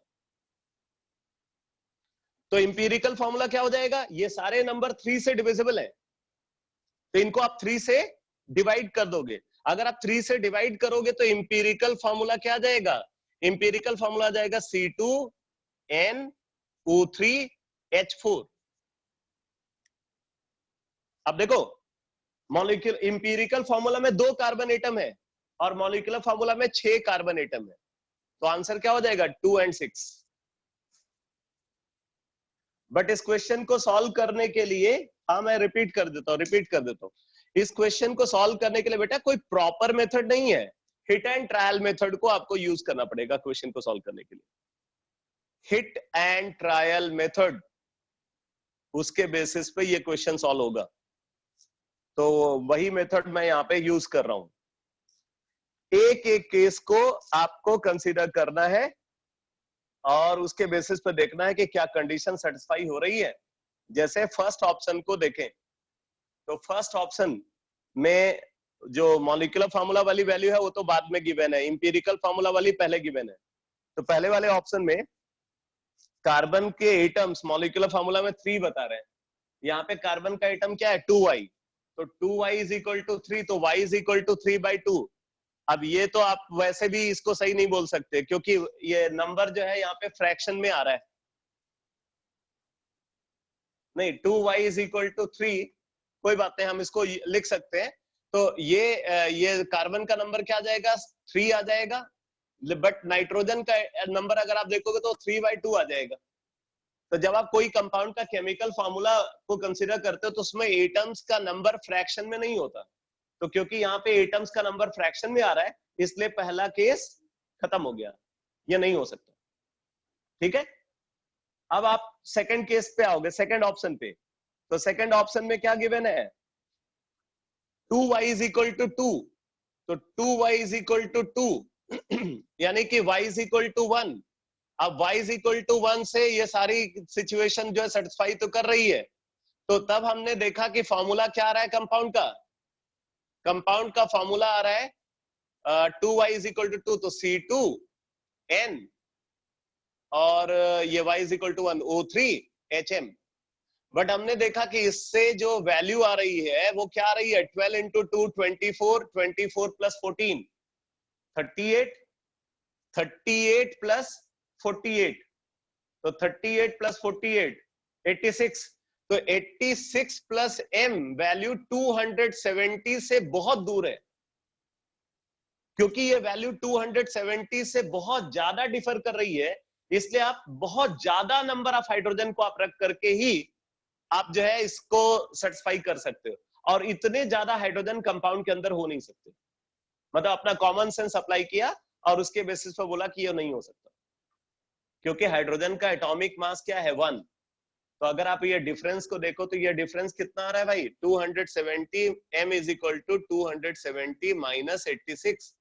तो इंपीरिकल फॉर्मूला क्या हो जाएगा, ये सारे नंबर 3 से डिविजिबल है, तो इनको आप 3 से डिवाइड कर दोगे। अगर आप 3 से डिवाइड करोगे तो इंपीरिकल फॉर्मूला क्या आ जाएगा, इंपीरिकल फॉर्मूला आ जाएगा C2NO3H4। अब देखो मॉलिक्यूल इंपीरिकल फॉर्मूला में 2 कार्बन एटम है और मॉलिक्यूलर फॉर्मूला में 6 कार्बन एटम है। तो आंसर क्या हो जाएगा 2 और 6। बट इस क्वेश्चन को सॉल्व करने के लिए, हाँ मैं रिपीट कर देता हूं, इस क्वेश्चन को सॉल्व करने के लिए बेटा कोई प्रॉपर मेथड नहीं है, हिट एंड ट्रायल मेथड को आपको यूज करना पड़ेगा क्वेश्चन को सॉल्व करने के लिए। हिट एंड ट्रायल मेथड, उसके बेसिस पे ये क्वेश्चन सॉल्व होगा। तो वही मेथड मैं यहाँ पे यूज कर रहा हूं। एक एक केस को आपको कंसीडर करना है और उसके बेसिस पे देखना है कि क्या कंडीशन सेटिस्फाई हो रही है। जैसे फर्स्ट ऑप्शन को देखें तो फर्स्ट ऑप्शन में जो मॉलिक्यूलर फार्मूला वाली वैल्यू है वो तो बाद में गिवन है, इंपीरिकल फार्मूला वाली पहले गिवन है। तो पहले वाले ऑप्शन में कार्बन के एटम्स मॉलिक्यूलर फार्मूला में 3 बता रहे हैं, यहाँ पे कार्बन का एटम क्या है 2y। तो 2y इज इक्वल टू 3, तो y इज इक्वल टू 3/2। अब ये तो आप वैसे भी इसको सही नहीं बोल सकते क्योंकि ये नंबर जो है यहाँ पे फ्रैक्शन में आ रहा है। नहीं 2y इज इक्वल टू 3, कोई बात नहीं, हम इसको लिख सकते हैं। तो ये कार्बन का नंबर क्या आ जाएगा 3 आ जाएगा, बट नाइट्रोजन का नंबर अगर आप देखोगे तो 3/2 आ जाएगा। तो जब आप कोई कंपाउंड का केमिकल फार्मूला को कंसीडर करते हो तो उसमें एटम्स का नंबर फ्रैक्शन में नहीं होता। तो क्योंकि यहाँ पे एटम्स का नंबर फ्रैक्शन में आ रहा है इसलिए पहला केस खत्म हो गया, ये नहीं हो सकता। ठीक है, अब आप सेकंड केस पे आओगे, सेकंड ऑप्शन पे। तो सेकंड ऑप्शन में क्या गिवन है 2y इज इक्वल टू 2। तो 2y इज इक्वल टू 2 यानी कि y इज इक्वल टू 1। अब y इज इक्वल टू 1 से ये सारी सिचुएशन जो है सेटिस्फाई तो कर रही है। तो तब हमने देखा कि फॉर्मूला क्या आ रहा है कंपाउंड का, कंपाउंड का फॉर्मूला आ रहा है 2y इज इक्वल टू 2, तो C2N और ये y is equal to 1 O3HM। But हमने देखा कि इससे जो वैल्यू आ रही है वो क्या आ रही है, 12 इंटू 2 24, 24 प्लस 14 38, 38 प्लस 48, तो 38 प्लस 48 86, तो 86 प्लस m वैल्यू 270 से बहुत दूर है, क्योंकि ये वैल्यू 270 से बहुत ज्यादा डिफर कर रही है, इसलिए आप बहुत ज्यादा नंबर ऑफ हाइड्रोजन को आप रख करके ही आप जो है इसको सेटिस्फाई कर सकते हो, और इतने ज्यादा हाइड्रोजन कंपाउंड के अंदर हो नहीं सकते। मतलब अपना कॉमन सेंस अप्लाई किया और उसके बेसिस पर बोला कि ये नहीं हो सकता, क्योंकि हाइड्रोजन का एटॉमिक मास क्या है 1। तो अगर आप ये डिफरेंस को देखो तो ये डिफरेंस कितना आ रहा है भाई, 270 m is equal to 270 minus 86,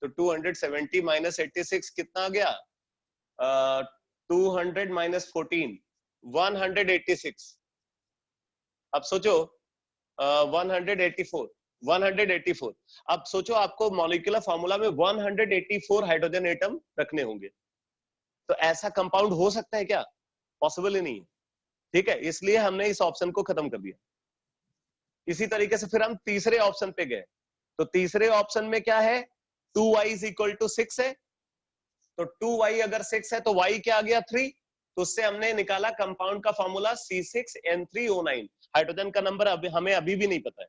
तो 270 माइनस 86 कितना आ गया, 200 माइनस 14 186। अब सोचो 184 184। अब सोचो आपको मॉलिक्यूलर फार्मूला में 184 हाइड्रोजन एटम रखने होंगे, तो ऐसा कंपाउंड हो सकता है क्या, पॉसिबल ही नहीं है। ठीक है, इसलिए हमने इस ऑप्शन को खत्म कर दिया। इसी तरीके से फिर हम तीसरे ऑप्शन पे गए, तो तीसरे ऑप्शन में क्या है, 2y इज इक्वल टू 6 है, तो 2y अगर 6 है तो y क्या आ गया 3, तो उससे हमने निकाला कंपाउंड का फॉर्मूला C6N3O9। हाइड्रोजन का नंबर अभी हमें अभी भी नहीं पता है,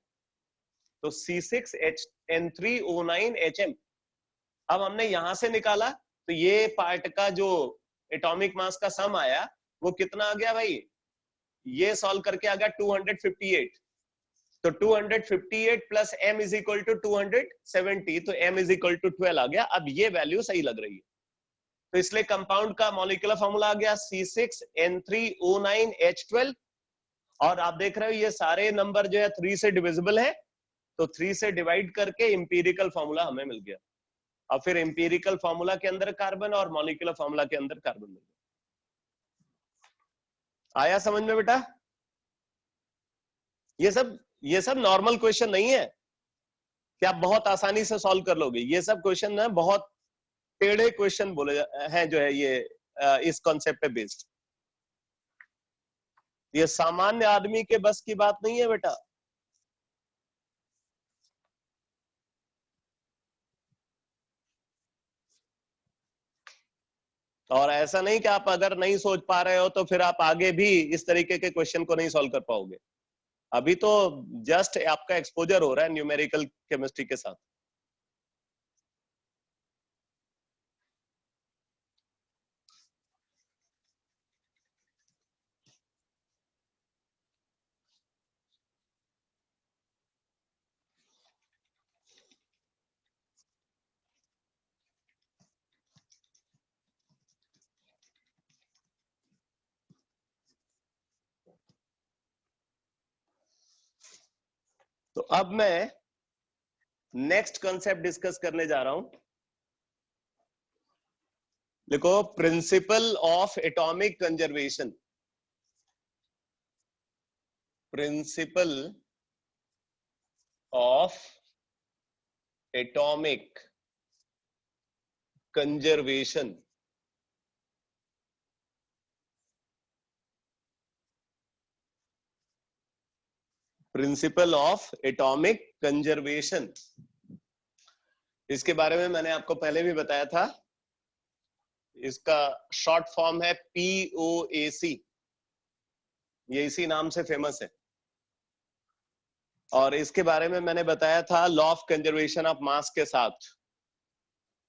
तो C6N3O9HM। अब हमने यहां से निकाला तो ये पार्ट का जो एटॉमिक मास का सम आया वो कितना आ गया भाई, ये सॉल्व करके आ गया 258, तो 258 plus m is equal to 270, तो m इज इक्वल टू 12 आ गया। अब ये वैल्यू सही लग रही है, तो इसलिए कंपाउंड का मॉलिक्यूलर फॉर्मूला आ गया C6N3O9H12, और आप देख रहे हो ये सारे नंबर जो है 3 से डिविजिबल है, तो 3 से डिवाइड करके इंपीरिकल फॉर्मूला हमें मिल गया। अब फिर इंपीरिकल फॉर्मूला के अंदर कार्बन और मॉलिक्यूलर फॉर्मूला के अंदर कार्बन मिल गया। आया समझ में बेटा? ये सब नॉर्मल क्वेश्चन नहीं है कि आप बहुत आसानी से सॉल्व कर लोगे। ये सब क्वेश्चन ना बहुत टेढ़े क्वेश्चन बोले हैं जो है ये इस कॉन्सेप्ट पे बेस्ड। ये सामान्य आदमी के बस की बात नहीं है बेटा। और ऐसा नहीं कि आप अगर नहीं सोच पा रहे हो तो फिर आप आगे भी इस तरीके के क्वेश्चन को नहीं सॉल्व कर पाओगे। अभी तो जस्ट आपका एक्सपोजर हो रहा है न्यूमेरिकल केमिस्ट्री के साथ। तो अब मैं नेक्स्ट कॉन्सेप्ट डिस्कस करने जा रहा हूं। देखो, principal of atomic conservation. Principal of atomic conservation. Principal of atomic conservation, इसके बारे में मैंने आपको पहले भी बताया था। इसका शॉर्ट फॉर्म है POAC, ये इसी नाम से फेमस है। और इसके बारे में मैंने बताया था law of conservation of mass के साथ।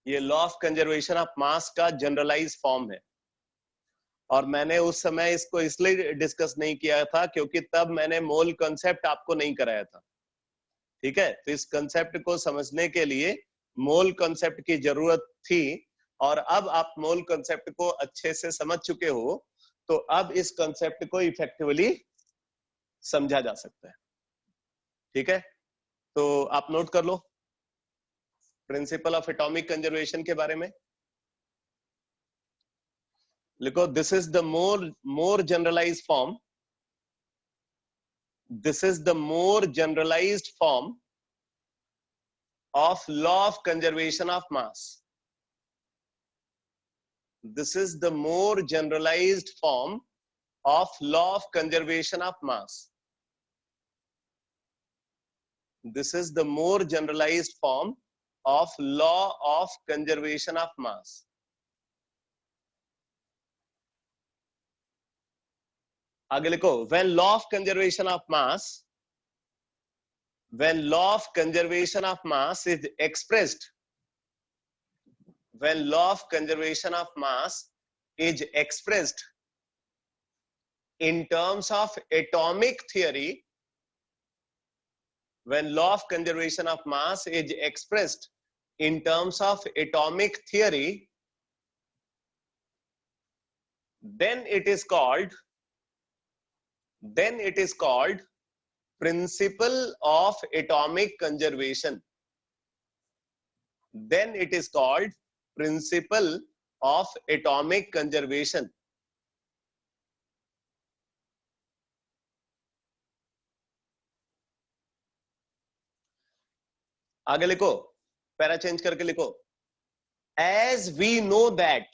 ये law of conservation of mass का जनरलाइज फॉर्म है, और मैंने उस समय इसको इसलिए डिस्कस नहीं किया था क्योंकि तब मैंने मोल कॉन्सेप्ट आपको नहीं कराया था। ठीक है, तो इस कॉन्सेप्ट को समझने के लिए मोल कॉन्सेप्ट की जरूरत थी, और अब आप मोल कॉन्सेप्ट को अच्छे से समझ चुके हो, तो अब इस कॉन्सेप्ट को इफेक्टिवली समझा जा सकता है। ठीक है, तो आप नोट कर लो प्रिंसिपल ऑफ एटॉमिक कंजर्वेशन के बारे में। लिखो, this is the more generalised form, this is the more generalised form of law of conservation of mass. This is the more generalized form of law of conservation of mass. This is the more generalized form of law of conservation of mass. आगे लिखो, when law of conservation of mass, when law of conservation of mass is expressed, when law of conservation of mass is expressed in terms of atomic theory, when law of conservation of mass is expressed in terms of atomic theory, then it is called principle of atomic conservation. Then it is called principle of atomic conservation. आगे लिखो, para change करके लिखो, as we know that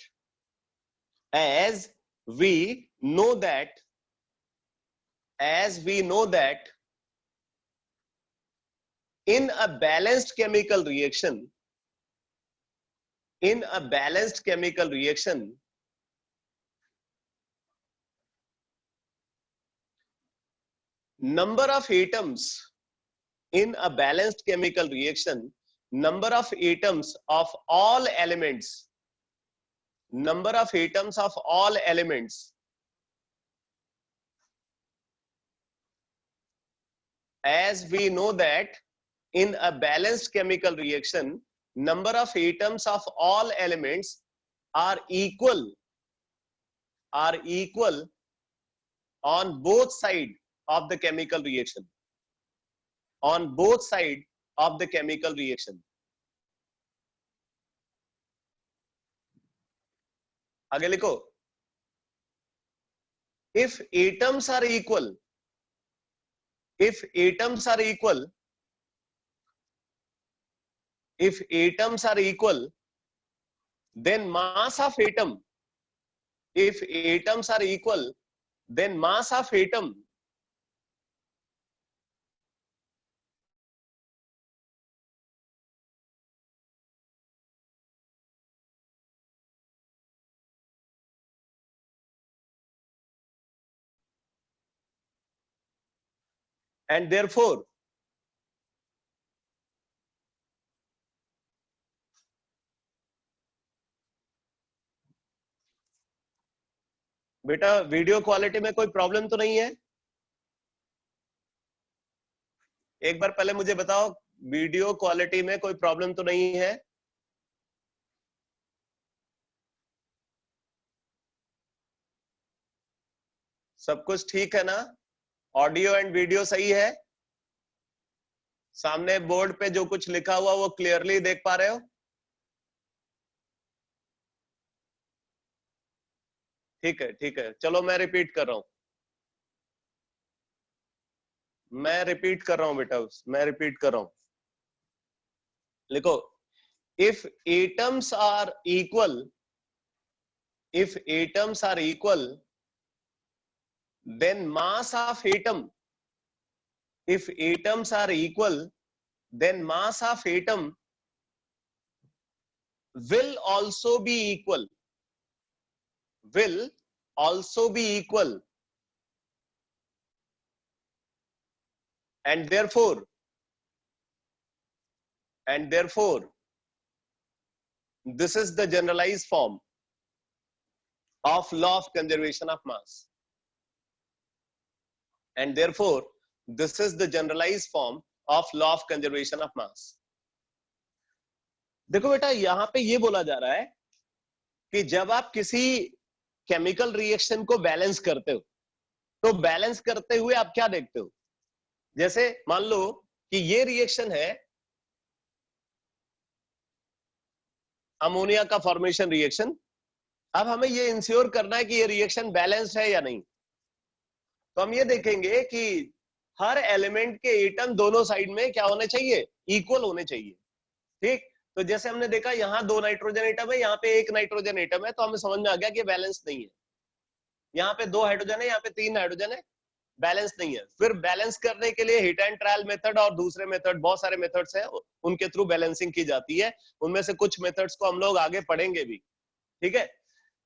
in a balanced chemical reaction, number of atoms in a balanced chemical reaction, number of atoms of all elements, as we know that in a balanced chemical reaction, number of atoms of all elements are equal on both sides of the chemical reaction. On both sides of the chemical reaction. आगे लिखो, if atoms are equal, then mass of atom, and therefore बेटा video quality में कोई problem तो नहीं है? एक बार पहले मुझे बताओ, वीडियो क्वालिटी में कोई प्रॉब्लम तो नहीं है? सब कुछ ठीक है ना? ऑडियो एंड वीडियो सही है? सामने बोर्ड पे जो कुछ लिखा हुआ वो क्लियरली देख पा रहे हो? ठीक है, चलो मैं रिपीट कर रहा हूं, बेटा, मैं रिपीट कर रहा हूं. लिखो, if atoms are equal, then mass of atom, will also be equal, and therefore this is the generalized form of law of conservation of mass. And therefore this is the generalized form of law of conservation of mass. देखो बेटा, यहां पे ये बोला जा रहा है कि जब आप किसी केमिकल रिएक्शन को बैलेंस करते हो, तो बैलेंस करते हुए आप क्या देखते हो? जैसे मान लो कि ये रिएक्शन है अमोनिया का फॉर्मेशन रिएक्शन. अब हमें ये इंश्योर करना है कि ये रिएक्शन बैलेंस्ड है या नहीं. तो हम ये देखेंगे कि हर एलिमेंट के एटम दोनों साइड में क्या होने चाहिए? इक्वल होने चाहिए. ठीक, तो जैसे हमने देखा यहाँ 2 नाइट्रोजन एटम है, यहाँ पे 1 नाइट्रोजन एटम है, तो हमें समझ में आ गया कि बैलेंस नहीं है. यहाँ पे 2 हाइड्रोजन है, यहाँ पे 3 हाइड्रोजन है, बैलेंस नहीं है। फिर बैलेंस करने के लिए हिट एंड ट्रायल मेथड और दूसरे मेथड, बहुत सारे मेथड्स हैं, उनके थ्रू बैलेंसिंग की जाती है। उनमें से कुछ मेथड्स को हम लोग आगे पढ़ेंगे भी, ठीक है।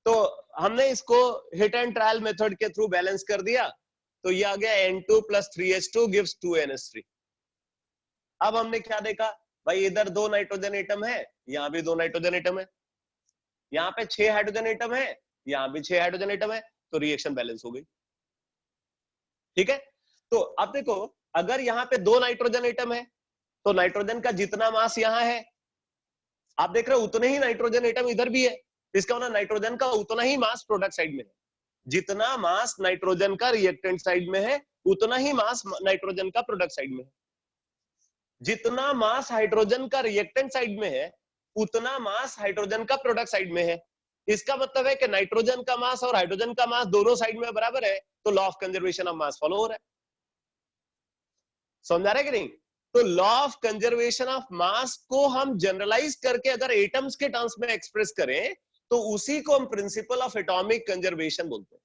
तो हमने इसको हिट एंड ट्रायल मेथड के थ्रू बैलेंस कर दिया, तो ये आ गया N2 + 3H2 gives 2NH3। अब हमने क्या देखा भाई, इधर 2 नाइट्रोजन एटम है, यहाँ भी 2 नाइट्रोजन एटम है, यहाँ पे 6 हाइड्रोजन एटम है, यहाँ भी 6 हाइड्रोजन एटम है, तो रिएक्शन बैलेंस हो गई, ठीक है। तो अब देखो, अगर यहाँ पे 2 नाइट्रोजन एटम है, तो नाइट्रोजन का जितना मास यहाँ है, आप देख रहे हो उतने ही नाइट्रोजन एटम इधर भी है, इसका मतलब नाइट्रोजन का उतना ही मास प्रोडक्ट साइड में है। जितना मास नाइट्रोजन का रिएक्टेंट साइड में है, उतना ही मास नाइट्रोजन का प्रोडक्ट साइड में है। जितना मास हाइड्रोजन का रिएक्टेंट साइड में है, उतना मास हाइड्रोजन का प्रोडक्ट साइड में है। इसका मतलब है कि नाइट्रोजन का मास और हाइड्रोजन का मास दोनों साइड में बराबर है, तो law of conservation of mass follow हो रहा है। समझा रहे कि नहीं? तो law of conservation of mass को हम जनरलाइज करके अगर एटम्स के टर्म्स में एक्सप्रेस करें, तो उसी को हम प्रिंसिपल ऑफ एटॉमिक कंजर्वेशन बोलते हैं,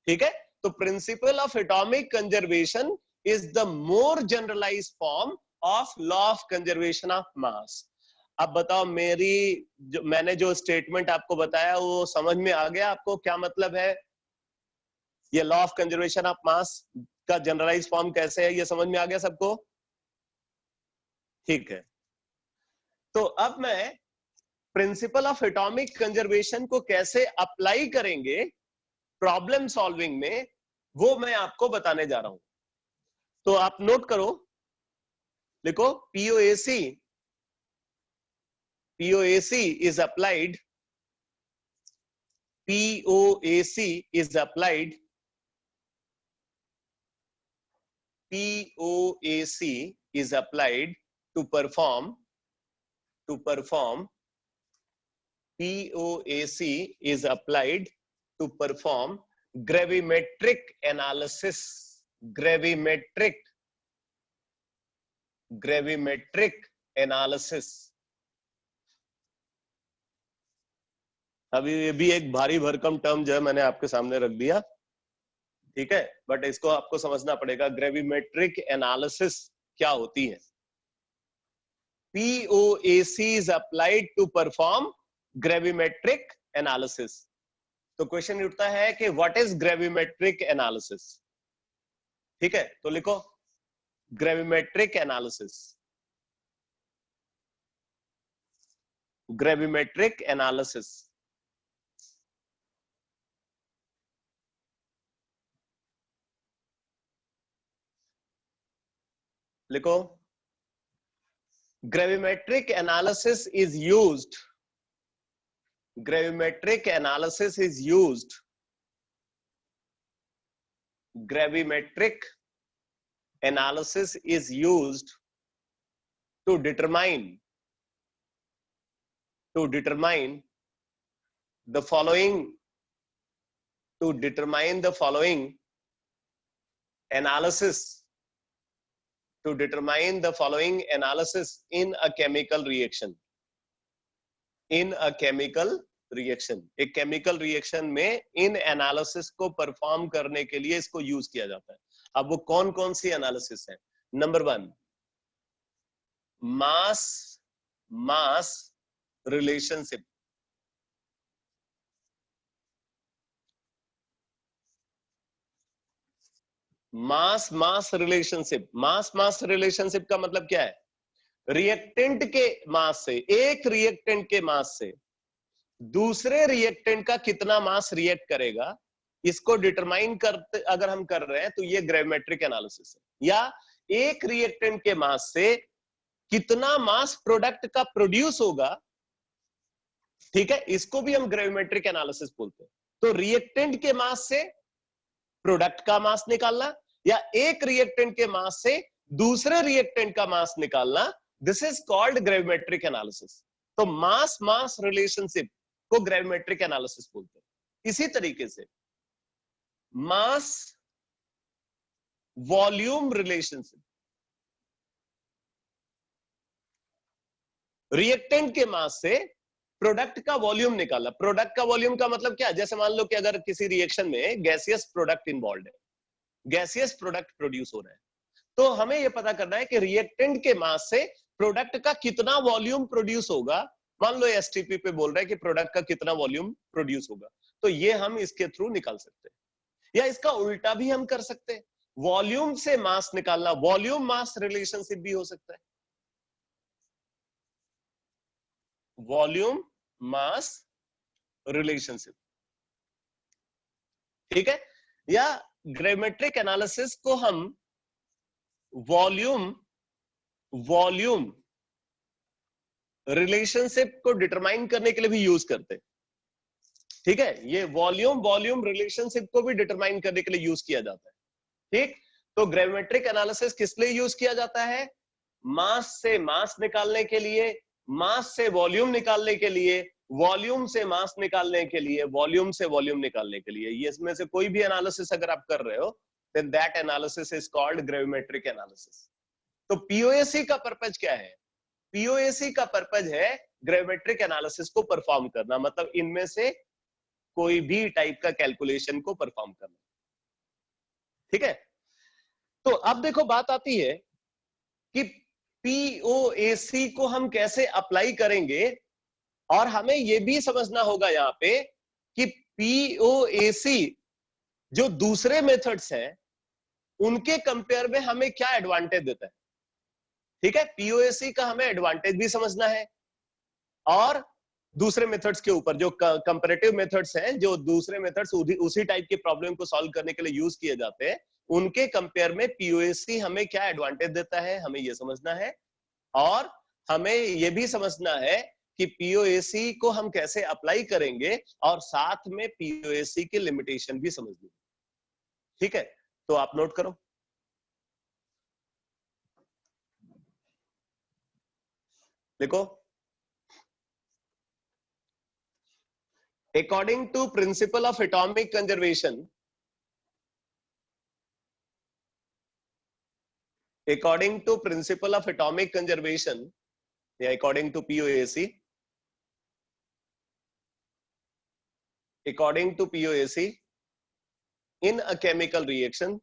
ठीक है। तो principal of atomic conservation is the more generalized form of law of conservation of mass। अब बताओ, मैंने जो स्टेटमेंट आपको बताया वो समझ में आ गया आपको, क्या मतलब है? ये law of conservation of mass का जनरलाइज फॉर्म कैसे है, ये समझ में आ गया सबको? ठीक है। तो अब मैं प्रिंसिपल ऑफ एटॉमिक कंजर्वेशन को कैसे अप्लाई करेंगे प्रॉब्लम सॉल्विंग में, वो मैं आपको बताने जा रहा हूं। तो आप नोट करो, लिखो POAC is applied, POAC is applied, POAC is applied to perform, POAC is applied to perform gravimetric analysis, gravimetric analysis। अभी ये भी एक भारी भरकम टर्म जो है मैंने आपके सामने रख दिया, ठीक है, बट इसको आपको समझना पड़ेगा। ग्रेविमेट्रिक एनालिसिस क्या होती है? POAC is applied to perform gravimetric analysis। तो क्वेश्चन उठता है कि व्हाट इज ग्रेविमेट्रिक एनालिसिस, ठीक है। तो लिखो ग्रेविमेट्रिक एनालिसिस, ग्रेविमेट्रिक एनालिसिस। लिखो gravimetric analysis is used, gravimetric analysis is used, gravimetric analysis is used to determine the following, to determine the following analysis, to determine the following analysis in a chemical reaction, in a chemical reaction। एक chemical reaction में इन analysis को perform करने के लिए इसको use किया जाता है। अब वो कौन कौन सी एनालिसिस है? Number 1, mass relationship, mass relationship. Mass relationship का मतलब क्या है? रिएक्टेंट के मास से, एक रिएक्टेंट के मास से दूसरे रिएक्टेंट का कितना मास रिएक्ट करेगा, इसको डिटरमाइन करते अगर हम कर रहे हैं तो ये ग्रेविमेट्रिक एनालिसिस है। या एक रिएक्टेंट के मास से कितना मास प्रोडक्ट का प्रोड्यूस होगा, ठीक है, इसको भी हम ग्रेविमेट्रिक एनालिसिस बोलते हैं। तो रिएक्टेंट के मास से प्रोडक्ट का मास निकालना या एक रिएक्टेंट के मास से दूसरे रिएक्टेंट का मास निकालना, this is called gravimetric analysis. तो मास रिलेशनशिप को ग्रेविमेट्रिक एनालिसिस बोलते हैं। इसी तरीके से मास वॉल्यूम रिलेशनशिप, रिएक्टेंट के मास से प्रोडक्ट का वॉल्यूम निकाला। प्रोडक्ट का वॉल्यूम का मतलब क्या? जैसे मान लो कि अगर किसी रिएक्शन में गैसियस प्रोडक्ट इन्वॉल्व है, गैसियस प्रोडक्ट प्रोड्यूस हो रहा है, तो हमें यह पता करना है कि रिएक्टेंट के मास से प्रोडक्ट का कितना वॉल्यूम प्रोड्यूस होगा। मान लो एसटीपी पे बोल रहा है कि प्रोडक्ट का कितना वॉल्यूम प्रोड्यूस होगा, तो ये हम इसके थ्रू निकाल सकते हैं। या इसका उल्टा भी हम कर सकते हैं, वॉल्यूम से मास निकालना, वॉल्यूम मास रिलेशनशिप भी हो सकता है, वॉल्यूम मास रिलेशनशिप, ठीक है। या ग्रेविमेट्रिक एनालिसिस को हम वॉल्यूम रिलेशनशिप को डिटरमाइन करने के लिए भी यूज करते हैं, ठीक है। ये वॉल्यूम रिलेशनशिप को भी डिटरमाइन करने के लिए यूज किया जाता है, ठीक। तो ग्रेविमेट्रिक एनालिसिस किस लिए यूज किया जाता है? मास से मास निकालने के लिए, मास से वॉल्यूम निकालने के लिए, वॉल्यूम से मास निकालने के लिए, वॉल्यूम से वॉल्यूम निकालने के लिए। ये इसमें से कोई भी एनालिसिस अगर आप कर रहे हो, then that analysis is called gravimetric analysis। तो पीओएसी का पर्पज क्या है? पीओएसी का पर्पज है ग्रेविमेट्रिक एनालिसिस को परफॉर्म करना, मतलब इनमें से कोई भी टाइप का कैलकुलेशन को परफॉर्म करना, ठीक है। तो अब देखो बात आती है कि पीओएसी को हम कैसे अप्लाई करेंगे, और हमें यह भी समझना होगा यहां पे कि पीओएसी जो दूसरे मेथड्स हैं उनके कंपेयर में हमें क्या एडवांटेज देता है, ठीक है। पीओएसी का हमें एडवांटेज भी समझना है, और दूसरे मेथड्स के ऊपर जो कंपैरेटिव मेथड्स हैं, जो दूसरे मेथड्स उसी टाइप की प्रॉब्लम को सॉल्व करने के लिए यूज किए जाते हैं, उनके कंपेयर में पीओएसी हमें क्या एडवांटेज देता है, हमें यह समझना है। और हमें यह भी समझना है कि पीओएसी को हम कैसे अप्लाई करेंगे, और साथ में पीओएसी की लिमिटेशन भी समझनी है, ठीक है। तो आप नोट करो, देखो, according to principle of atomic conservation, according to principle of atomic conservation, या according to POAC, according to POAC, in a chemical reaction,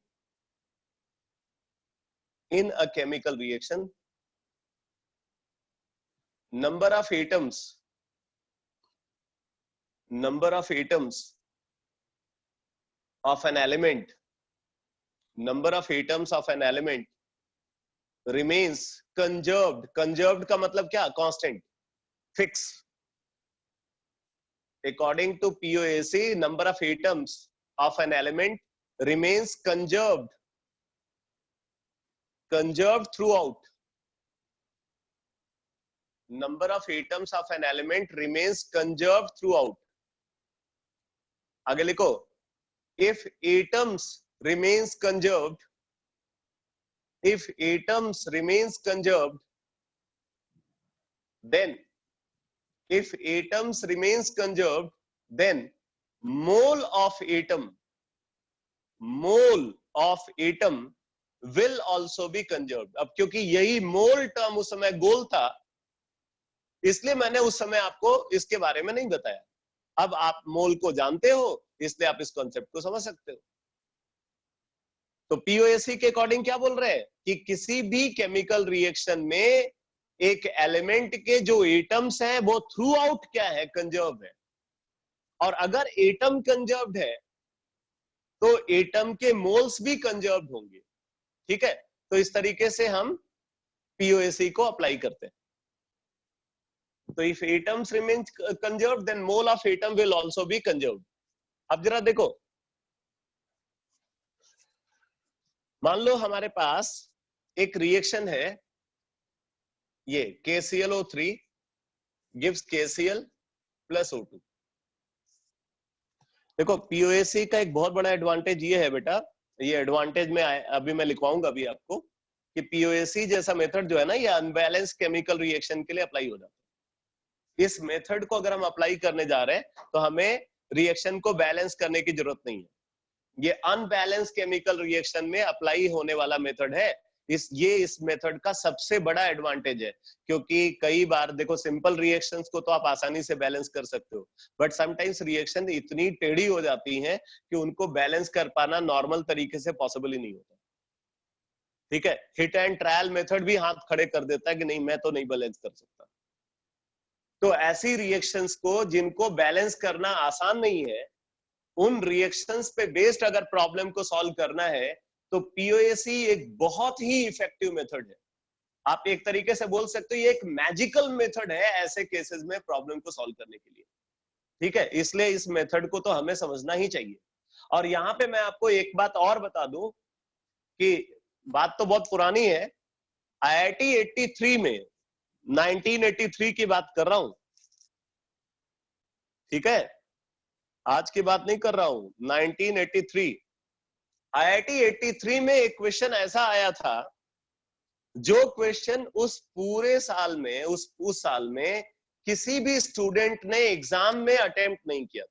number of atoms of an element, remains conserved। conserved का मतलब क्या? constant, fix। according to POAC, number of atoms of an element remains conserved throughout। number of atoms of an element remains conserved throughout। आगे लिखो, if atoms remains conserved, then mole of atom will also be conserved। अब क्योंकि यही मोल term उस समय गोल था, इसलिए मैंने उस समय आपको इसके बारे में नहीं बताया। अब आप मोल को जानते हो, इसलिए आप इस कॉन्सेप्ट को समझ सकते हो। तो पीओएसी के अकॉर्डिंग क्या बोल रहे हैं कि किसी भी केमिकल रिएक्शन में एक एलिमेंट के जो एटम्स हैं वो थ्रू आउट क्या है? कंजर्व है। और अगर एटम कंजर्व्ड है तो एटम के मोल्स भी कंजर्व्ड होंगे, ठीक है। तो इस तरीके से हम पीओएसी को अप्लाई करते हैं। तो if atoms remain conserved, then mole of atom will also be conserved. अब जरा देखो, मान लो हमारे पास एक रिएक्शन है, ये KClO3 gives KCl plus O2। देखो, पीओएसी का एक बहुत बड़ा एडवांटेज ये है बेटा, ये एडवांटेज में अभी मैं लिखवाऊंगा अभी आपको, कि पीओएसी जैसा मेथड जो है ना, ये अनबैलेंस केमिकल रिएक्शन के लिए अप्लाई हो जाता है। इस मेथड को अगर हम अप्लाई करने जा रहे हैं तो हमें रिएक्शन को बैलेंस करने की जरूरत नहीं है। ये अनबैलेंस केमिकल रिएक्शन में अप्लाई होने वाला मेथड है, इस मेथड का सबसे बड़ा एडवांटेज है, क्योंकि कई बार देखो सिंपल रिएक्शंस को तो आप आसानी से बैलेंस कर सकते हो, बट समटाइम्स रिएक्शन इतनी टेढ़ी हो जाती हैं कि उनको बैलेंस कर पाना नॉर्मल तरीके से पॉसिबल ही नहीं होता। ठीक है, हिट एंड ट्रायल मेथड भी हाथ खड़े कर देता है कि नहीं, मैं तो नहीं बैलेंस कर सकता। तो ऐसी रिएक्शंस को जिनको बैलेंस करना आसान नहीं है, उन रिएक्शंस पे बेस्ड अगर प्रॉब्लम को सॉल्व करना है तो पीओएसी एक बहुत ही इफेक्टिव मेथड है। आप एक तरीके से बोल सकते हो ये एक मैजिकल मेथड है ऐसे केसेस में प्रॉब्लम को सॉल्व करने के लिए। ठीक है, इसलिए इस मेथड को तो हमें समझना ही चाहिए। और यहाँ पे मैं आपको एक बात और बता दूं कि बात तो बहुत पुरानी है, आईआईटी 83 में 1983 की बात कर रहा हूं, ठीक है, आज की बात नहीं कर रहा हूं, 1983 आईआईटी 83 में एक क्वेश्चन ऐसा आया था जो क्वेश्चन उस पूरे साल में उस साल में किसी भी स्टूडेंट ने एग्जाम में अटेम्प्ट नहीं किया था।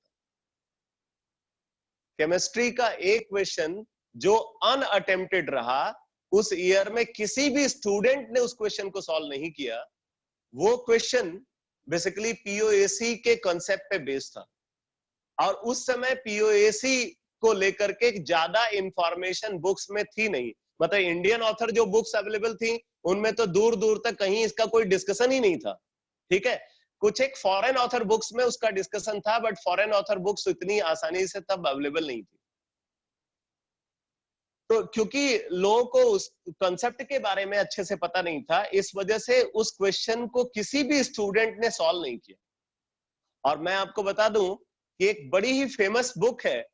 केमिस्ट्री का एक क्वेश्चन जो अनअटेम्प्टेड रहा, उस ईयर में किसी भी स्टूडेंट ने उस क्वेश्चन को सॉल्व नहीं किया। वो क्वेश्चन बेसिकली पीओएसी के कॉन्सेप्ट पे बेस्ड था, और उस समय पीओएसी को लेकर के ज्यादा इंफॉर्मेशन बुक्स में थी नहीं, मतलब इंडियन ऑथर जो बुक्स अवेलेबल थी उनमें तो दूर दूर तक कहीं इसका कोई डिस्कशन ही नहीं था। ठीक है, कुछ एक फॉरेन ऑथर बुक्स में उसका डिस्कशन था, बट फॉरेन ऑथर बुक्स इतनी आसानी से तब अवेलेबल नहीं थी। तो क्योंकि लोगों को उस कॉन्सेप्ट के बारे में अच्छे से पता नहीं था, इस वजह से उस क्वेश्चन को किसी भी स्टूडेंट ने सॉल्व नहीं किया। और मैं आपको बता दूं कि एक बड़ी ही फेमस बुक है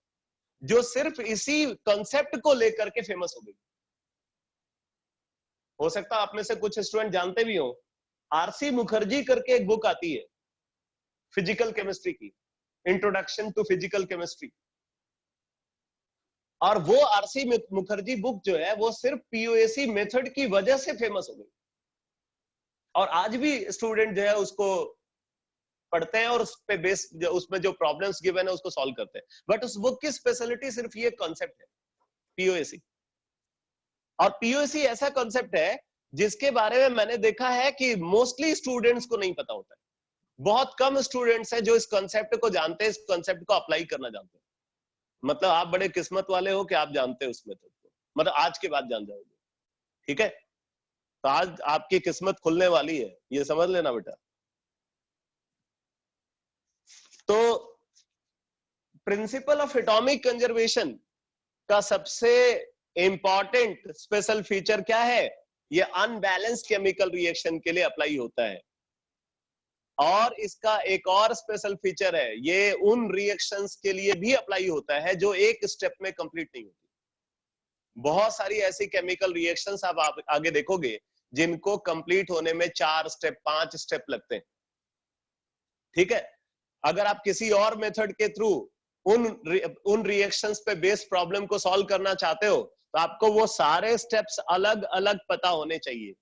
जो सिर्फ इसी कॉन्सेप्ट को लेकर के फेमस हो गई। हो सकता है आप में से कुछ स्टूडेंट जानते भी हो, आरसी मुखर्जी करके एक बुक आती है फिजिकल केमिस्ट्री की, इंट्रोडक्शन टू फिजिकल केमिस्ट्री। और वो आरसी मुखर्जी बुक जो है वो सिर्फ पीओएसी मेथड की वजह से फेमस हो गई, और आज भी स्टूडेंट जो है उसको पढ़ते हैं और उस पे बेस उसमें जो प्रॉब्लम्स गिवन है उसको सॉल्व करते हैं। बट उस बुक की स्पेशलिटी सिर्फ ये कॉन्सेप्ट है, पीओएसी। और पीओएसी ऐसा कॉन्सेप्ट है जिसके बारे में मैंने देखा है कि मोस्टली स्टूडेंट्स को नहीं पता होता है। बहुत कम स्टूडेंट्स हैं जो इस कॉन्सेप्ट को जानते हैं, इस कॉन्सेप्ट को अप्लाई करना जानते हैं। मतलब आप बड़े किस्मत वाले हो कि आप जानते हैं उस मेथड को, मतलब आज के बाद जान जाओगे। ठीक है, तो आज आपकी किस्मत खुलने वाली है, ये समझ लेना बेटा। तो प्रिंसिपल ऑफ एटॉमिक कंजर्वेशन का सबसे इंपॉर्टेंट स्पेशल फीचर क्या है? ये अनबैलेंस्ड केमिकल रिएक्शन के लिए अप्लाई होता है। और इसका एक और स्पेशल फीचर है, ये उन रिएक्शंस के लिए भी अप्लाई होता है जो एक स्टेप में कंप्लीट नहीं होती। बहुत सारी ऐसी केमिकल रिएक्शंस आप आगे देखोगे जिनको कंप्लीट होने में 4 स्टेप 5 स्टेप लगते हैं। ठीक है, अगर आप किसी और मेथड के थ्रू उन रिएक्शंस पे बेस्ड प्रॉब्लम को सॉल्व करना चाहते हो तो आपको वो सारे स्टेप्स अलग अलग पता होने चाहिए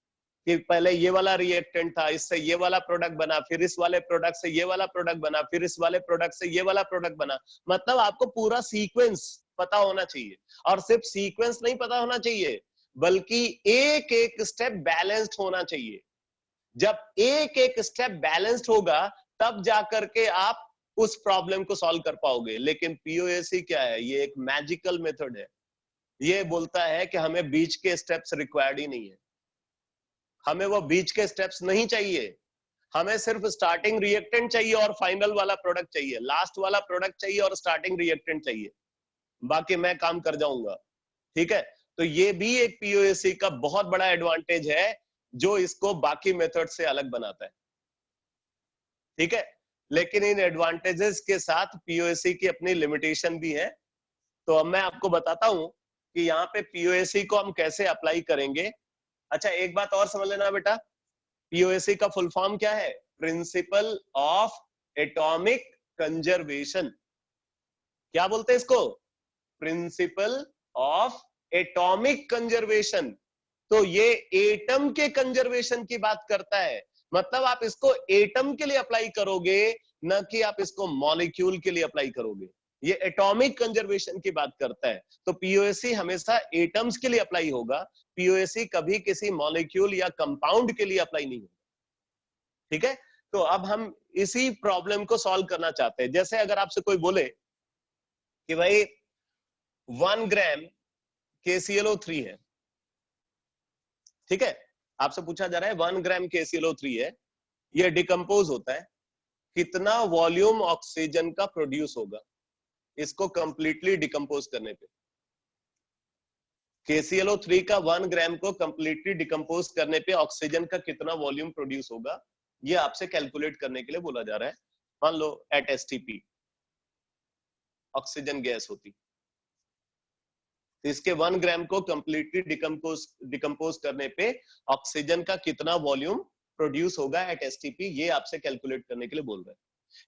कि पहले ये वाला रिएक्टेंट था, इससे ये वाला प्रोडक्ट बना, फिर इस वाले प्रोडक्ट से ये वाला प्रोडक्ट बना, फिर इस वाले प्रोडक्ट से ये वाला प्रोडक्ट बना। मतलब आपको पूरा सीक्वेंस पता होना चाहिए, और सिर्फ सीक्वेंस नहीं पता होना चाहिए बल्कि एक एक स्टेप बैलेंस्ड होना चाहिए। जब एक एक स्टेप बैलेंस्ड होगा तब जाकर के आप उस प्रॉब्लम को सॉल्व कर पाओगे। लेकिन पीओएसी क्या है? ये एक मैजिकल मेथड है। ये बोलता है कि हमें बीच के स्टेप्स रिक्वायर्ड ही नहीं है, हमें वो बीच के स्टेप्स नहीं चाहिए, हमें सिर्फ स्टार्टिंग रिएक्टेंट चाहिए और फाइनल वाला प्रोडक्ट चाहिए, लास्ट वाला प्रोडक्ट चाहिए और स्टार्टिंग रिएक्टेंट चाहिए, बाकी मैं काम कर जाऊंगा। ठीक है, तो ये भी एक पीओएसी का बहुत बड़ा एडवांटेज है जो इसको बाकी मेथड से अलग बनाता है। ठीक है, लेकिन इन एडवांटेजेस के साथ पीओएसी की अपनी लिमिटेशन भी है। तो अब मैं आपको बताता हूं कि यहाँ पे पीओएसी को हम कैसे अप्लाई करेंगे। अच्छा, एक बात और समझ लेना बेटा, पीओएसी का फुल फॉर्म क्या है? Principal of atomic conservation. क्या बोलते हैं इसको? Principal of atomic conservation. तो ये एटम के कंजर्वेशन की बात करता है, मतलब आप इसको एटम के लिए अप्लाई करोगे, न कि आप इसको मॉलिक्यूल के लिए अप्लाई करोगे। ये एटॉमिक कंजर्वेशन की बात करता है। तो पीओएसी हमेशा एटम्स के लिए अप्लाई होगा, पीओएसी कभी किसी मॉलिक्यूल या कंपाउंड के लिए अप्लाई नहीं होगा। ठीक है, तो अब हम इसी प्रॉब्लम को सॉल्व करना चाहते हैं। जैसे अगर आपसे कोई बोले कि भाई 1 ग्राम KClO3 है, ठीक है, आपसे पूछा जा रहा है 1 ग्राम KClO3 है, ये डिकम्पोज होता है, कितना वॉल्यूम ऑक्सीजन का प्रोड्यूस होगा इसको कंप्लीटली डिकम्पोज करने पे। KClO3 का 1 ग्राम को कंप्लीटली डिकम्पोज करने पे ऑक्सीजन का कितना वॉल्यूम प्रोड्यूस होगा, ये आपसे कैलकुलेट करने के लिए बोला जा रहा है। मान लो एट STP ऑक्सीजन गैस होती, तो इसके 1 ग्राम को कंप्लीटली डिकम्पोज करने पे ऑक्सीजन का कितना वॉल्यूम प्रोड्यूस होगा एट STP, ये आपसे कैलकुलेट करने के लिए बोल रहे हैं।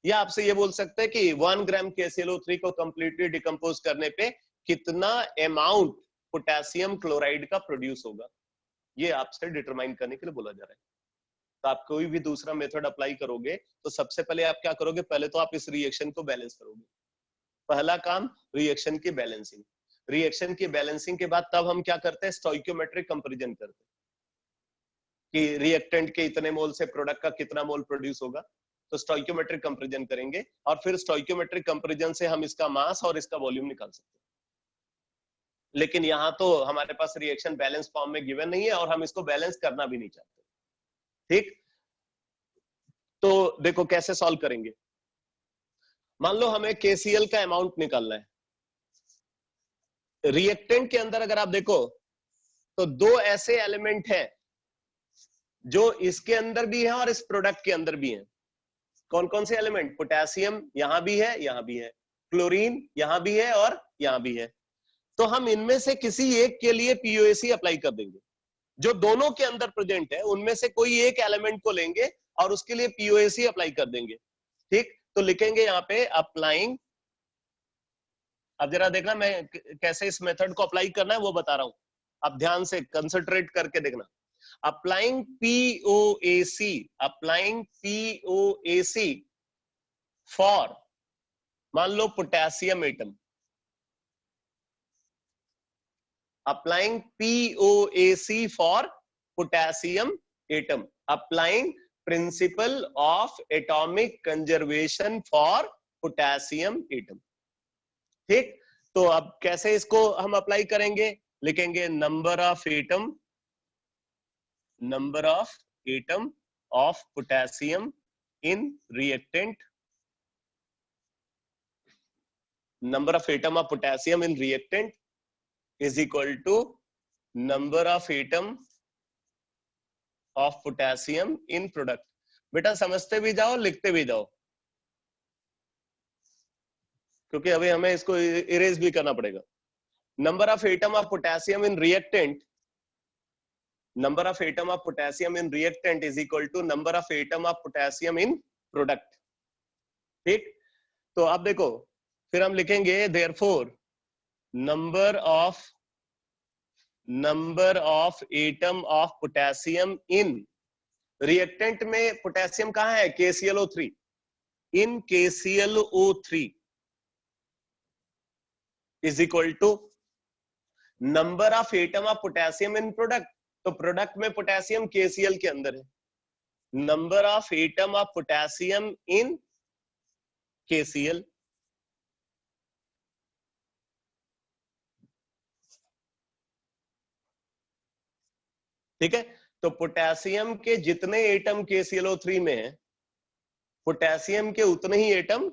या आपसे ये बोल सकते हैं कि 1 ग्राम KClO3 को कंप्लीटली डिकम्पोज करने पे कितना अमाउंट पोटेशियम क्लोराइड का प्रोड्यूस होगा, ये आपसे डिटरमाइन करने के लिए बोला जा रहा है। तो आप कोई भी दूसरा मेथड अप्लाई करोगे तो सबसे पहले आप क्या करोगे, पहले तो आप इस रिएक्शन को बैलेंस करोगे। पहला काम रिएक्शन की बैलेंसिंग, रिएक्शन की बैलेंसिंग के बाद तब हम क्या करते हैं, स्टोइकियोमेट्रिक कंपैरिजन करते हैं कि रिएक्टेंट के इतने मोल से प्रोडक्ट का कितना मोल प्रोड्यूस होगा। तो स्टोइकियोमेट्रिक कंपैरिजन करेंगे और फिर स्टोइकियोमेट्रिक कंपैरिजन से हम इसका मास और इसका वॉल्यूम निकाल सकते हैं। लेकिन यहाँ तो हमारे पास रिएक्शन बैलेंस फॉर्म में गिवन नहीं है और हम इसको बैलेंस करना भी नहीं चाहते। ठीक, तो देखो कैसे सॉल्व करेंगे। मान लो हमें KCl का अमाउंट निकालना है। रिएक्टेंट के अंदर अगर आप देखो तो दो ऐसे एलिमेंट हैं जो इसके अंदर भी है और इस प्रोडक्ट के अंदर भी है। कौन कौन से एलिमेंट, पोटेशियम यहां भी है, यहां भी है, क्लोरीन यहां भी है और यहां भी है। तो हम इनमें से किसी एक के लिए पीओएसी अप्लाई कर देंगे। जो दोनों के अंदर प्रेजेंट है उनमें से कोई एक एलिमेंट को लेंगे और उसके लिए पीओएसी अप्लाई कर देंगे। ठीक, तो लिखेंगे यहाँ पे अप्लाइंग। अब जरा देखना मैं कैसे इस मेथड को अप्लाई करना है वो बता रहा हूं, अब ध्यान से कंसंट्रेट करके देखना। Applying POAC, applying POAC for मान लो potassium atom, applying POAC for potassium atom, applying principle of atomic conservation for potassium atom. ठीक, तो अब कैसे इसको हम अप्लाई करेंगे, लिखेंगे number of atom, number of atom of potassium in reactant, number of atom of potassium in reactant is equal to number of atom of potassium in product। बेटा समझते भी जाओ लिखते भी जाओ, क्योंकि अभी हमें इसको इरेज भी करना पड़ेगा। Number of atom of potassium in reactant, number of atom of potassium in reactant is equal to number of atom of potassium in product. ठीक, तो अब देखो फिर हम लिखेंगे therefore number of atom of potassium in reactant में potassium कहां है, KClO3, in KClO3 is equal to number of atom of potassium in product. तो प्रोडक्ट में पोटेशियम KCl के अंदर है, number of atom of potassium in KCl। ठीक है, तो पोटेशियम के जितने एटम KClO3 में है, पोटेशियम के उतने ही एटम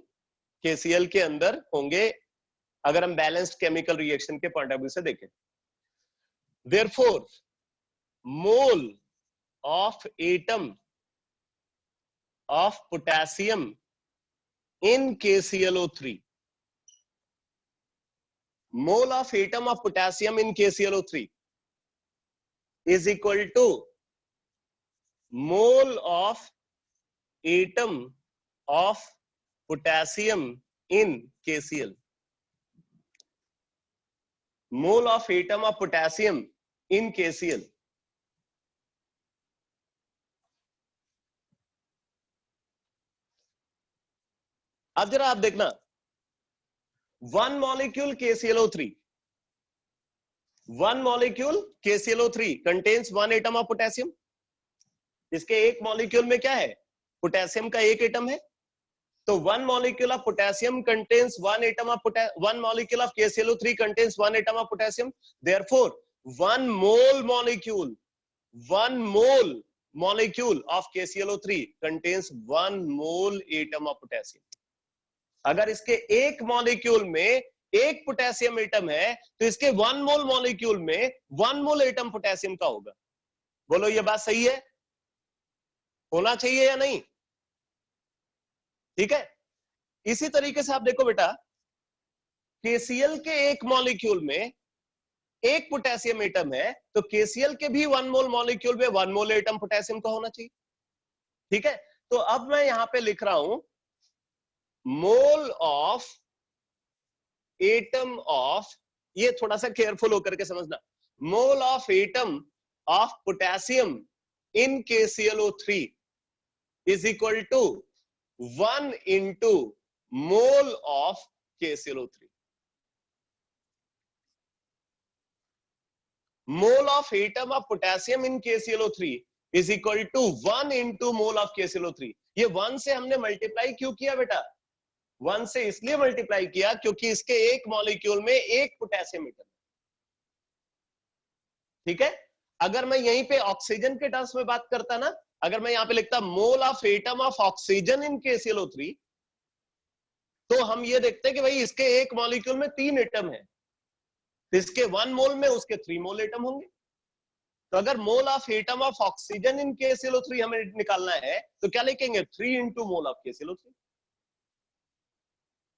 KCl के अंदर होंगे अगर हम बैलेंस्ड केमिकल रिएक्शन के पॉइंट ऑफ व्यू से देखें। Therefore mole of atom of potassium in KClO3, mole of atom of potassium in KClO3 is equal to mole of atom of potassium in KCl, mole of atom of potassium in KCl। अब जरा आप देखना 1 molecule KClO3, 1 molecule KClO3 contains 1 atom of potassium. इसके एक molecule में क्या है, potassium का एक एटम है, तो 1 molecule of potassium contains 1 atom of 1 molecule of KClO3 contains 1 atom of potassium. Therefore 1 mole molecule of KClO3 contains 1 mole atom of potassium. अगर इसके एक मॉलिक्यूल में एक पोटेशियम एटम है तो इसके 1 मोल मॉलिक्यूल में 1 मोल एटम पोटेशियम का होगा। बोलो ये बात सही है, होना चाहिए या नहीं? ठीक है। इसी तरीके से आप देखो बेटा, KCl के एक मॉलिक्यूल में एक पोटेशियम एटम है तो KCl के भी 1 मोल मॉलिक्यूल में 1 मोल एटम पोटेशियम का होना चाहिए। ठीक है, तो अब मैं यहां पे लिख रहा हूं मोल ऑफ एटम ऑफ, ये थोड़ा सा केयरफुल होकर के समझना, mole of atom of potassium in KClO3 is equal to 1 into mole of KClO3. Mole of atom of potassium in KClO3 is equal to 1 into mole of KClO3. ये 1 से हमने multiply क्यों किया बेटा? 1 से इसलिए मल्टीप्लाई किया क्योंकि इसके एक मॉलिक्यूल में एक पोटेशियम एटम। ठीक है, अगर मैं यहीं पे ऑक्सीजन के टर्म्स में बात करता ना, अगर मैं यहां पे लिखता मोल of atom of oxygen in KClO3, तो हम ये देखते हैं कि भाई इसके एक मॉलिक्यूल में 3 एटम है, तो इसके 1 मोल में उसके 3 मोल एटम होंगे। तो अगर मोल of atom of oxygen in KClO3 हमें निकालना है तो क्या लिखेंगे? 3 into मोल ऑफ KClO3।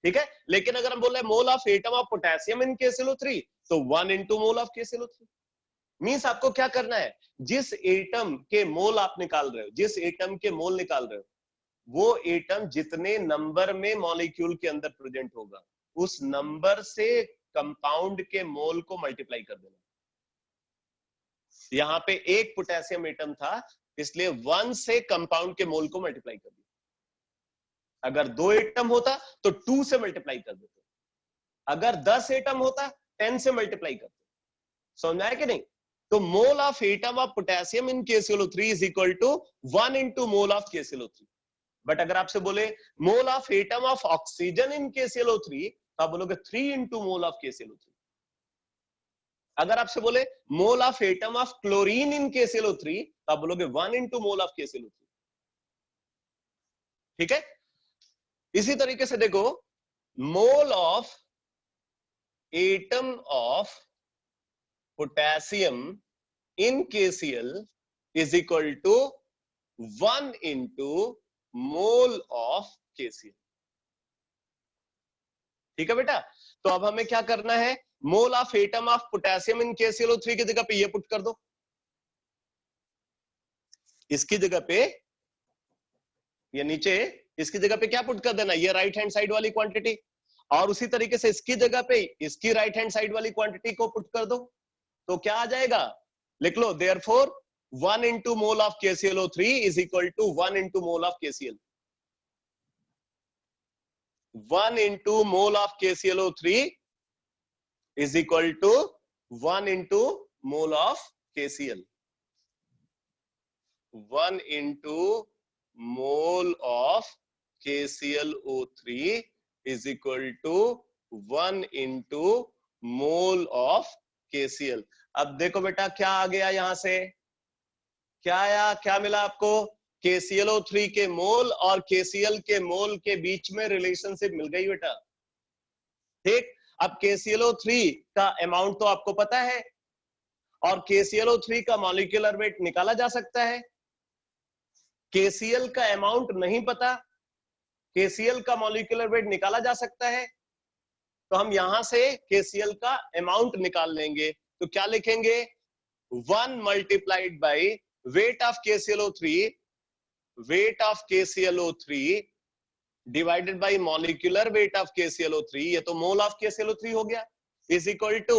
ठीक है, लेकिन अगर हम बोल रहे हैं मोल of atom of potassium in KClO3 तो 1 into mole of KClO3। Means आपको क्या करना है, जिस एटम के मोल आप निकाल रहे हो, जिस एटम के मोल निकाल रहे हो, वो एटम जितने नंबर में मॉलिक्यूल के अंदर प्रेजेंट होगा उस नंबर से कंपाउंड के मोल को मल्टीप्लाई कर देना। यहां पे एक पोटेशियम एटम था इसलिए 1 से कंपाउंड के मोल को मल्टीप्लाई कर दिया। अगर 2 एटम होता तो 2 से मल्टीप्लाई कर देते, अगर 10 एटम होता 10 से मल्टीप्लाई करते। समझ आया कि नहीं? तो mole of atom of potassium in KClO3 is equal to 1 into mole of KClO3। But अगर आपसे बोले mole of atom of oxygen in KClO3 तो आप बोलोगे 3 into मोल ऑफ KClO3। अगर आपसे बोले mole of atom of chlorine in KClO3 तो आप बोलोगे 1 into मोल ऑफ KClO3। ठीक है, इसी तरीके से देखो mole of atom of potassium in KCl is equal to 1 into mole of KCl। ठीक है बेटा, तो अब हमें क्या करना है, मोल of atom of potassium in KClO3 की जगह पे ये पुट कर दो, इसकी जगह पे ये नीचे, इसकी जगह पे क्या पुट कर देना, ये राइट हैंड साइड वाली क्वांटिटी, और उसी तरीके से इसकी जगह पे इसकी राइट हैंड साइड वाली क्वांटिटी को पुट कर दो, तो क्या आ जाएगा, लिख लो therefore 1 into mole of KClO3 is equal to 1 into mole of KCl। 1 into mole of KClO3 is equal to 1 into mole of KCl। 1 into mole of KClO3 is equal to 1 into mole of KCl। अब देखो बेटा क्या आ गया यहां से, क्या आया, क्या मिला आपको, KClO3 के मोल और KCl के मोल के बीच में रिलेशनशिप मिल गई बेटा। ठीक, अब KClO3 का अमाउंट तो आपको पता है और KClO3 का मॉलिक्यूलर वेट निकाला जा सकता है। KCl का अमाउंट नहीं पता, KCl का मॉलिक्यूलर वेट निकाला जा सकता है, तो हम यहां से KCl का अमाउंट निकाल लेंगे। तो क्या लिखेंगे, 1 multiplied by weight of KClO3, weight of KClO3 divided by molecular weight of KClO3, ये तो मोल ऑफ KClO3 हो गया, is equal to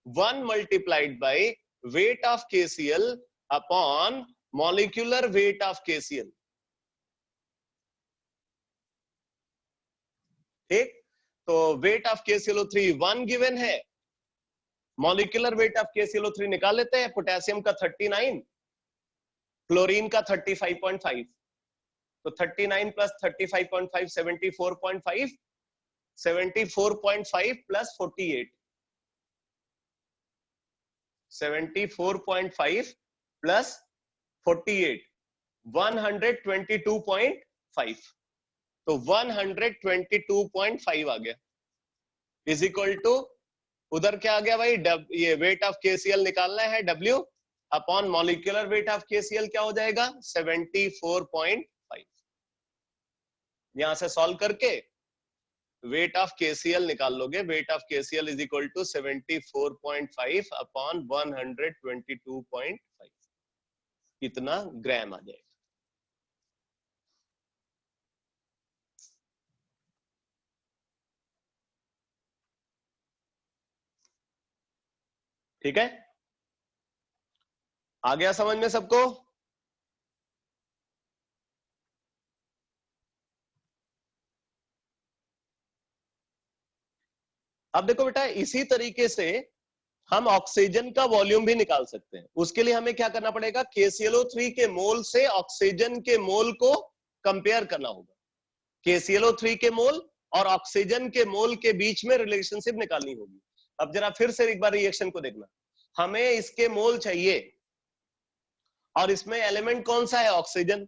1 multiplied by weight of KCl upon molecular weight of KCl। ठीक, तो वेट ऑफ KClO3 1 गिवन है, molecular weight of KClO3 निकाल लेते हैं। पोटेशियम का 39, क्लोरीन का 35.5, तो 39 प्लस 35.5 74.5, 74.5 प्लस 48, 74.5 प्लस 48 122.5, तो 122.5 आ गया, इज इक्वल टू उधर क्या आ गया भाई, ये वेट ऑफ KCl निकालना है, W upon molecular weight of KCl क्या हो जाएगा 74.5। यहां से सॉल्व करके वेट ऑफ KCl निकाल लोगे, weight of KCl is equal to 74.5 upon 122.5, कितना ग्राम आ जाएगा। ठीक है, आ गया समझ में सबको? अब देखो बेटा, इसी तरीके से हम ऑक्सीजन का वॉल्यूम भी निकाल सकते हैं। उसके लिए हमें क्या करना पड़ेगा, KClO3 के मोल से ऑक्सीजन के मोल को कंपेयर करना होगा। KClO3 के मोल और ऑक्सीजन के मोल के बीच में रिलेशनशिप निकालनी होगी। अब जरा फिर से एक बार रिएक्शन को देखना, हमें इसके मोल चाहिए और इसमें एलिमेंट कौन सा है, ऑक्सीजन।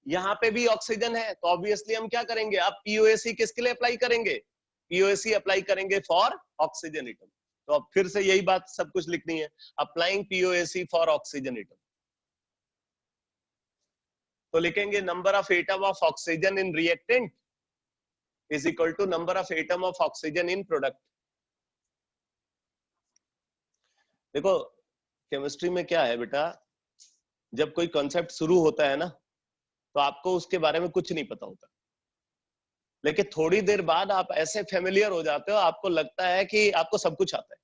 यहां पे भी ऑक्सीजन है, तो ऑब्वियसली हम क्या करेंगे, अब POAC किसके लिए अप्लाई करेंगे, POAC अप्लाई करेंगे फॉर ऑक्सीजन एटम। तो अब फिर से यही बात सब कुछ लिखनी है, applying POAC for oxygen atom. तो लिखेंगे number of atom of oxygen in reactant is equal to number of atom of oxygen in product. देखो केमिस्ट्री में क्या है बेटा, जब कोई कॉन्सेप्ट शुरू होता है ना, तो आपको उसके बारे में कुछ नहीं पता होता, लेकिन थोड़ी देर बाद आप ऐसे फेमिलियर हो जाते हो, आपको लगता है कि आपको सब कुछ आता है।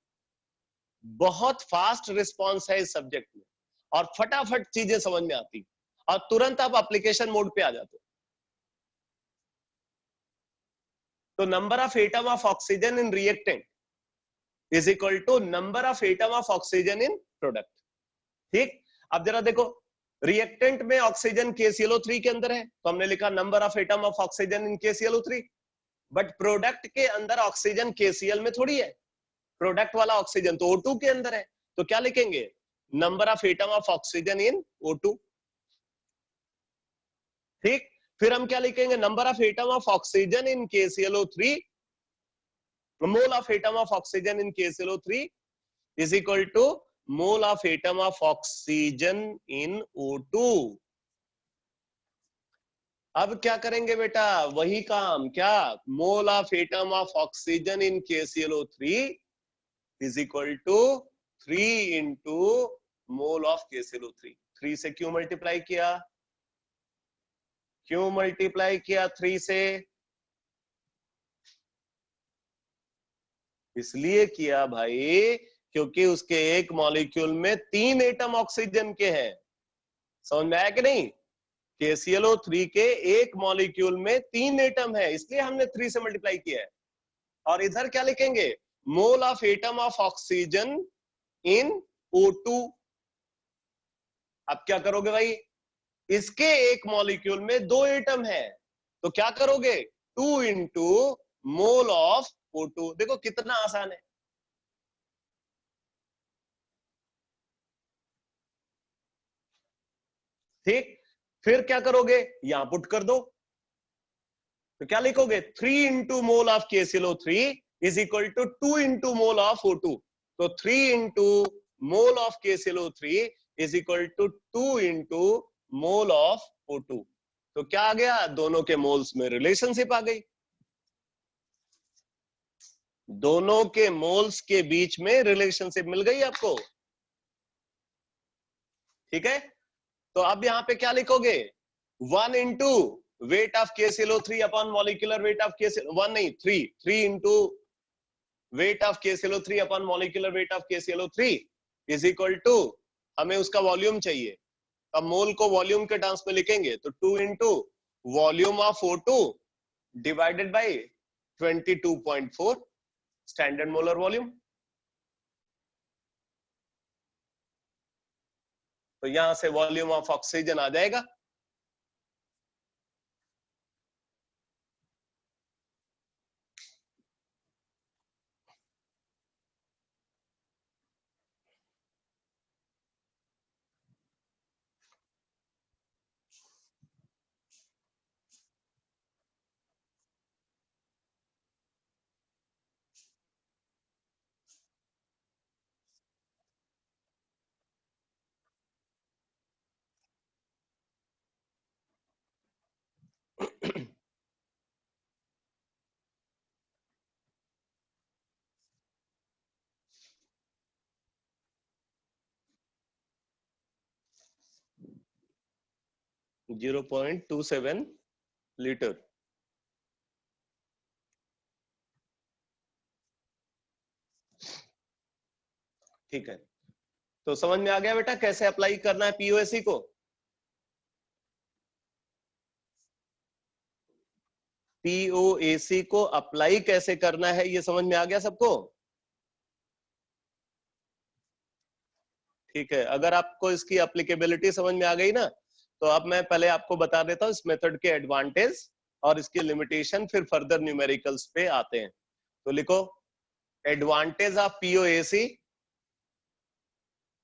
बहुत फास्ट रिस्पॉन्स है इस सब्जेक्ट में और फटाफट चीजें समझ में आती और तुरंत आप एप्लीकेशन मोड पे आ जाते हो। तो number of atom of oxygen in reactant is equal to number of atom of oxygen in product. ठीक, अब जरा देखो, रिएक्टेंट में ऑक्सीजन KClO3 के अंदर है, तो हमने लिखा number of atom of oxygen in KClO3। But product के अंदर ऑक्सीजन KCl में थोड़ी है, प्रोडक्ट वाला ऑक्सीजन तो O2 के अंदर है, तो क्या लिखेंगे, number of atom of oxygen in O2। ठीक, फिर हम क्या लिखेंगे, number of atom of oxygen in KClO3, mole of atom of oxygen in KClO3 is equal to mole of atom of oxygen in O2। अब क्या करेंगे बेटा, वही काम, क्या, mole of atom of oxygen in KClO3 is equal to 3 into mole of KClO3। 3 से क्यों multiply किया, क्यों मल्टीप्लाई किया 3 से, इसलिए किया भाई क्योंकि उसके एक मॉलिक्यूल में 3 एटम ऑक्सीजन के हैं। समझ में आया कि नहीं, KClO3 के एक मॉलिक्यूल में 3 एटम है, इसलिए हमने 3 से मल्टीप्लाई किया है। और इधर क्या लिखेंगे, मोल of atom of oxygen in O2। अब क्या करोगे भाई, इसके एक मॉलिक्यूल में 2 एटम है, तो क्या करोगे, 2 इंटू मोल ऑफ O2। देखो कितना आसान है। ठीक, फिर क्या करोगे, यहां पुट कर दो, तो क्या लिखोगे, 3 into mole of KClO3 is equal to 2 into mole of O2। तो 3 into mole of KClO3 is equal to 2 into mole of O2। तो क्या आ गया, दोनों के मोल्स में रिलेशनशिप आ गई, दोनों के मोल्स के बीच में रिलेशनशिप मिल गई आपको। ठीक है, तो अब यहां पे क्या लिखोगे, 1 into weight of KClO3 upon molecular weight of KClO, 1 नहीं 3 into weight of KClO3 upon molecular weight of KClO3 is equal to, हमें उसका वॉल्यूम चाहिए, अब मोल को वॉल्यूम के टर्म्स में लिखेंगे, तो 2 into volume of O2 divided by 22.4 standard molar volume. तो यहां से वॉल्यूम ऑफ ऑक्सीजन आ जाएगा। Zero 0.27 litre. ठीक है, तो समझ में आ गया बेटा कैसे अप्लाई करना है पीओएसी को। पीओएसी को अप्लाई कैसे करना है ये समझ में आ गया सबको। ठीक है, अगर आपको इसकी एप्लीकेबिलिटी समझ में आ गई ना, तो अब मैं पहले आपको बता देता हूँ इस मेथड के एडवांटेज और इसकी लिमिटेशन, फिर फर्दर न्यूमेरिकल्स पे आते हैं। तो लिखो advantage of POAC,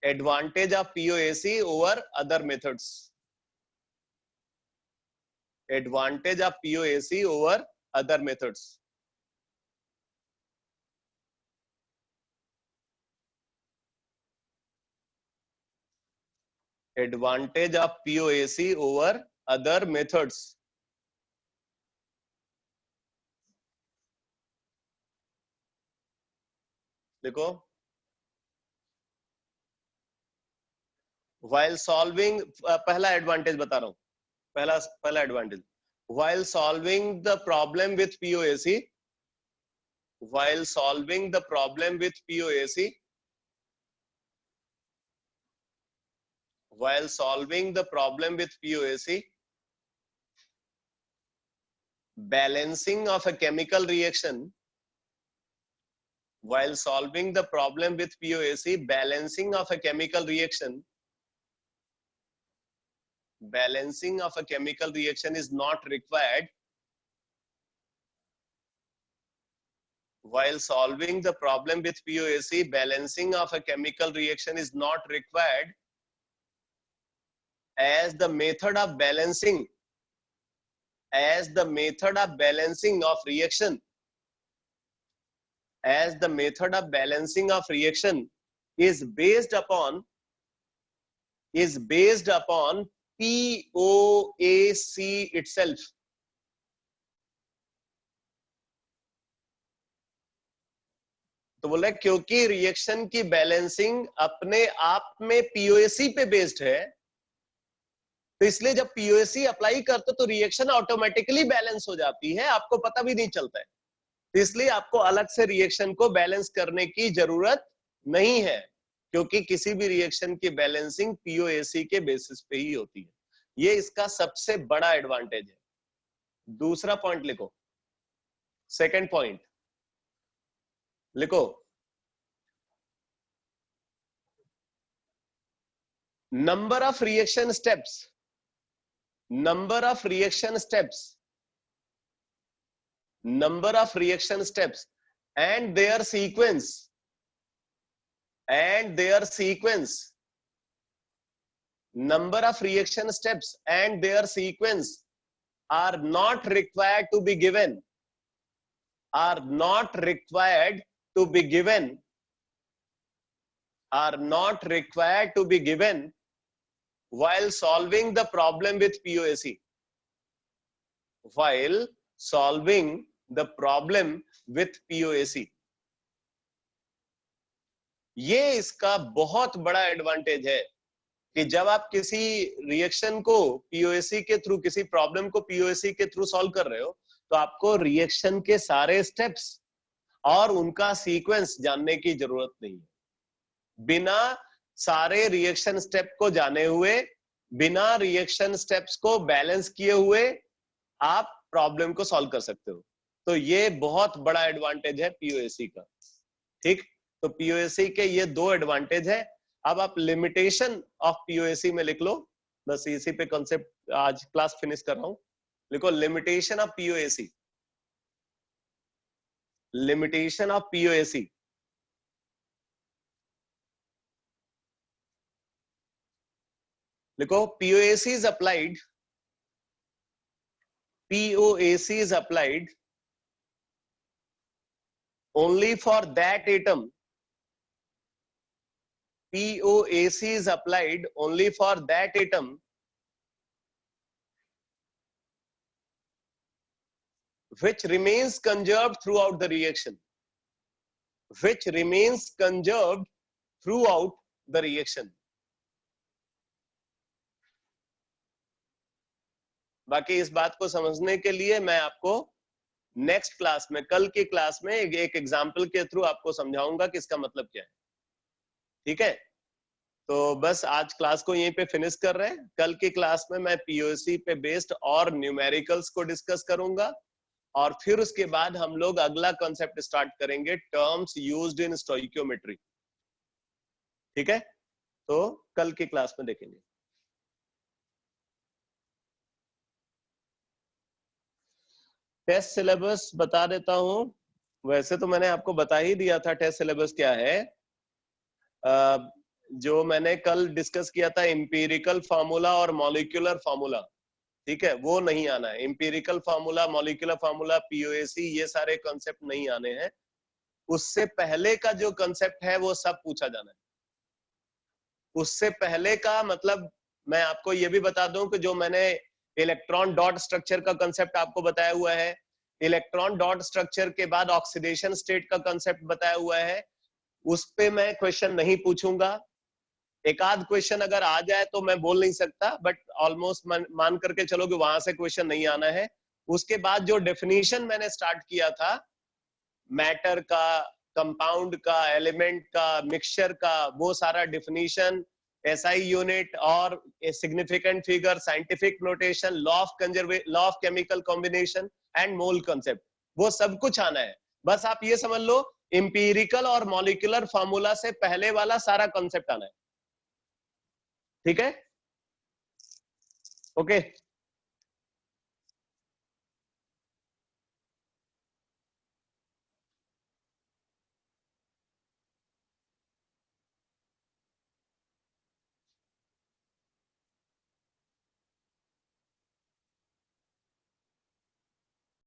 advantage of POAC over other methods, advantage of POAC over other methods. Advantage of POAC over other methods. देखो, while solving, पहला एडवांटेज बता रहा हूं, पहला advantage, while solving the problem with POAC, while solving the problem with POAC, while solving the problem with POAC, balancing of a chemical reaction, while solving the problem with POAC, balancing of a chemical reaction, balancing of a chemical reaction is not required. While solving the problem with POAC, balancing of a chemical reaction is not required, as the method of balancing, as the method of balancing of reaction, as the method of balancing of reaction is based upon POAC itself. तो बोला क्योंकि reaction की balancing अपने आप में POAC पे based है, तो इसलिए जब पीओएसी अप्लाई करते तो रिएक्शन ऑटोमेटिकली बैलेंस हो जाती है, आपको पता भी नहीं चलता है। तो इसलिए आपको अलग से रिएक्शन को बैलेंस करने की जरूरत नहीं है, क्योंकि किसी भी रिएक्शन की बैलेंसिंग पीओएसी के बेसिस पे ही होती है। ये इसका सबसे बड़ा एडवांटेज है। दूसरा पॉइंट लिखो, सेकंड पॉइंट लिखो, number of reaction steps, number of reaction steps, number of reaction steps and their sequence, number of reaction steps and their sequence are not required to be given, are not required to be given, are not required to be given while solving the problem with POAC, while solving the problem with POAC. ये इसका बहुत बड़ा advantage है कि जब आप किसी reaction को पीओएसी के थ्रू, किसी प्रॉब्लम को पीओएसी के थ्रू सॉल्व कर रहे हो, तो आपको रिएक्शन के सारे स्टेप्स और उनका सीक्वेंस जानने की जरूरत नहीं है। बिना सारे रिएक्शन स्टेप को जाने हुए, बिना रिएक्शन स्टेप्स को बैलेंस किए हुए आप प्रॉब्लम को सॉल्व कर सकते हो। तो ये बहुत बड़ा एडवांटेज है पीओएसी का। ठीक, तो पीओएसी के ये दो एडवांटेज है। अब आप लिमिटेशन ऑफ पीओएसी में लिख लो, बस इसी पे कॉन्सेप्ट आज क्लास फिनिश कर रहा हूं। लिखो limitation of POAC, limitation of POAC. लिखो POAC is applied, POAC is applied only for that atom. POAC is applied only for that atom which remains conserved throughout the reaction, which remains conserved throughout the reaction. बाकी इस बात को समझने के लिए मैं आपको नेक्स्ट क्लास में, कल की क्लास में एक एग्जाम्पल के थ्रू आपको समझाऊंगा कि इसका मतलब क्या है। ठीक है, तो बस आज क्लास को यहीं पे फिनिश कर रहे हैं। कल की क्लास में मैं पीओसी पे बेस्ड और न्यूमेरिकल्स को डिस्कस करूंगा, और फिर उसके बाद हम लोग अगला कॉन्सेप्ट स्टार्ट करेंगे, टर्म्स यूज्ड इन स्टोइकियोमेट्री। ठीक है, तो कल की क्लास में देखेंगे। टेस्ट सिलेबस बता देता हूं। वैसे तो मैंने आपको बता ही दिया था टेस्ट सिलेबस क्या है। जो मैंने कल डिस्कस किया था एम्पिरिकल फार्मूला और मॉलिक्यूलर फार्मूला, ठीक है, वो नहीं आना है। Empirical formula, molecular formula, POAC, ये सारे कॉन्सेप्ट नहीं आने हैं। उससे पहले का जो कॉन्सेप्ट है वो सब पूछा जाना है। उससे पहले का मतलब मैं आपको ये भी बता दूं कि जो मैंने इलेक्ट्रॉन डॉट स्ट्रक्चर का कंसेप्ट आपको बताया हुआ है, इलेक्ट्रॉन डॉट स्ट्रक्चर के बाद ऑक्सीडेशन स्टेट का कंसेप्ट बताया हुआ है, उस पे मैं क्वेश्चन नहीं पूछूंगा। एक आध क्वेश्चन अगर आ जाए तो मैं बोल नहीं सकता, बट ऑलमोस्ट मान करके चलो कि वहां से क्वेश्चन नहीं आना है। उसके बाद जो डेफिनेशन मैंने स्टार्ट किया था मैटर का, कंपाउंड का, एलिमेंट का, मिक्सचर का, वो सारा डेफिनेशन, एसआई यूनिट और significant figure, scientific notation, law of chemical combination and mole concept, वो सब कुछ आना है। बस आप ये समझ लो इंपीरिकल और मॉलिक्यूलर फार्मूला से पहले वाला सारा कंसेप्ट आना है। ठीक है, ओके।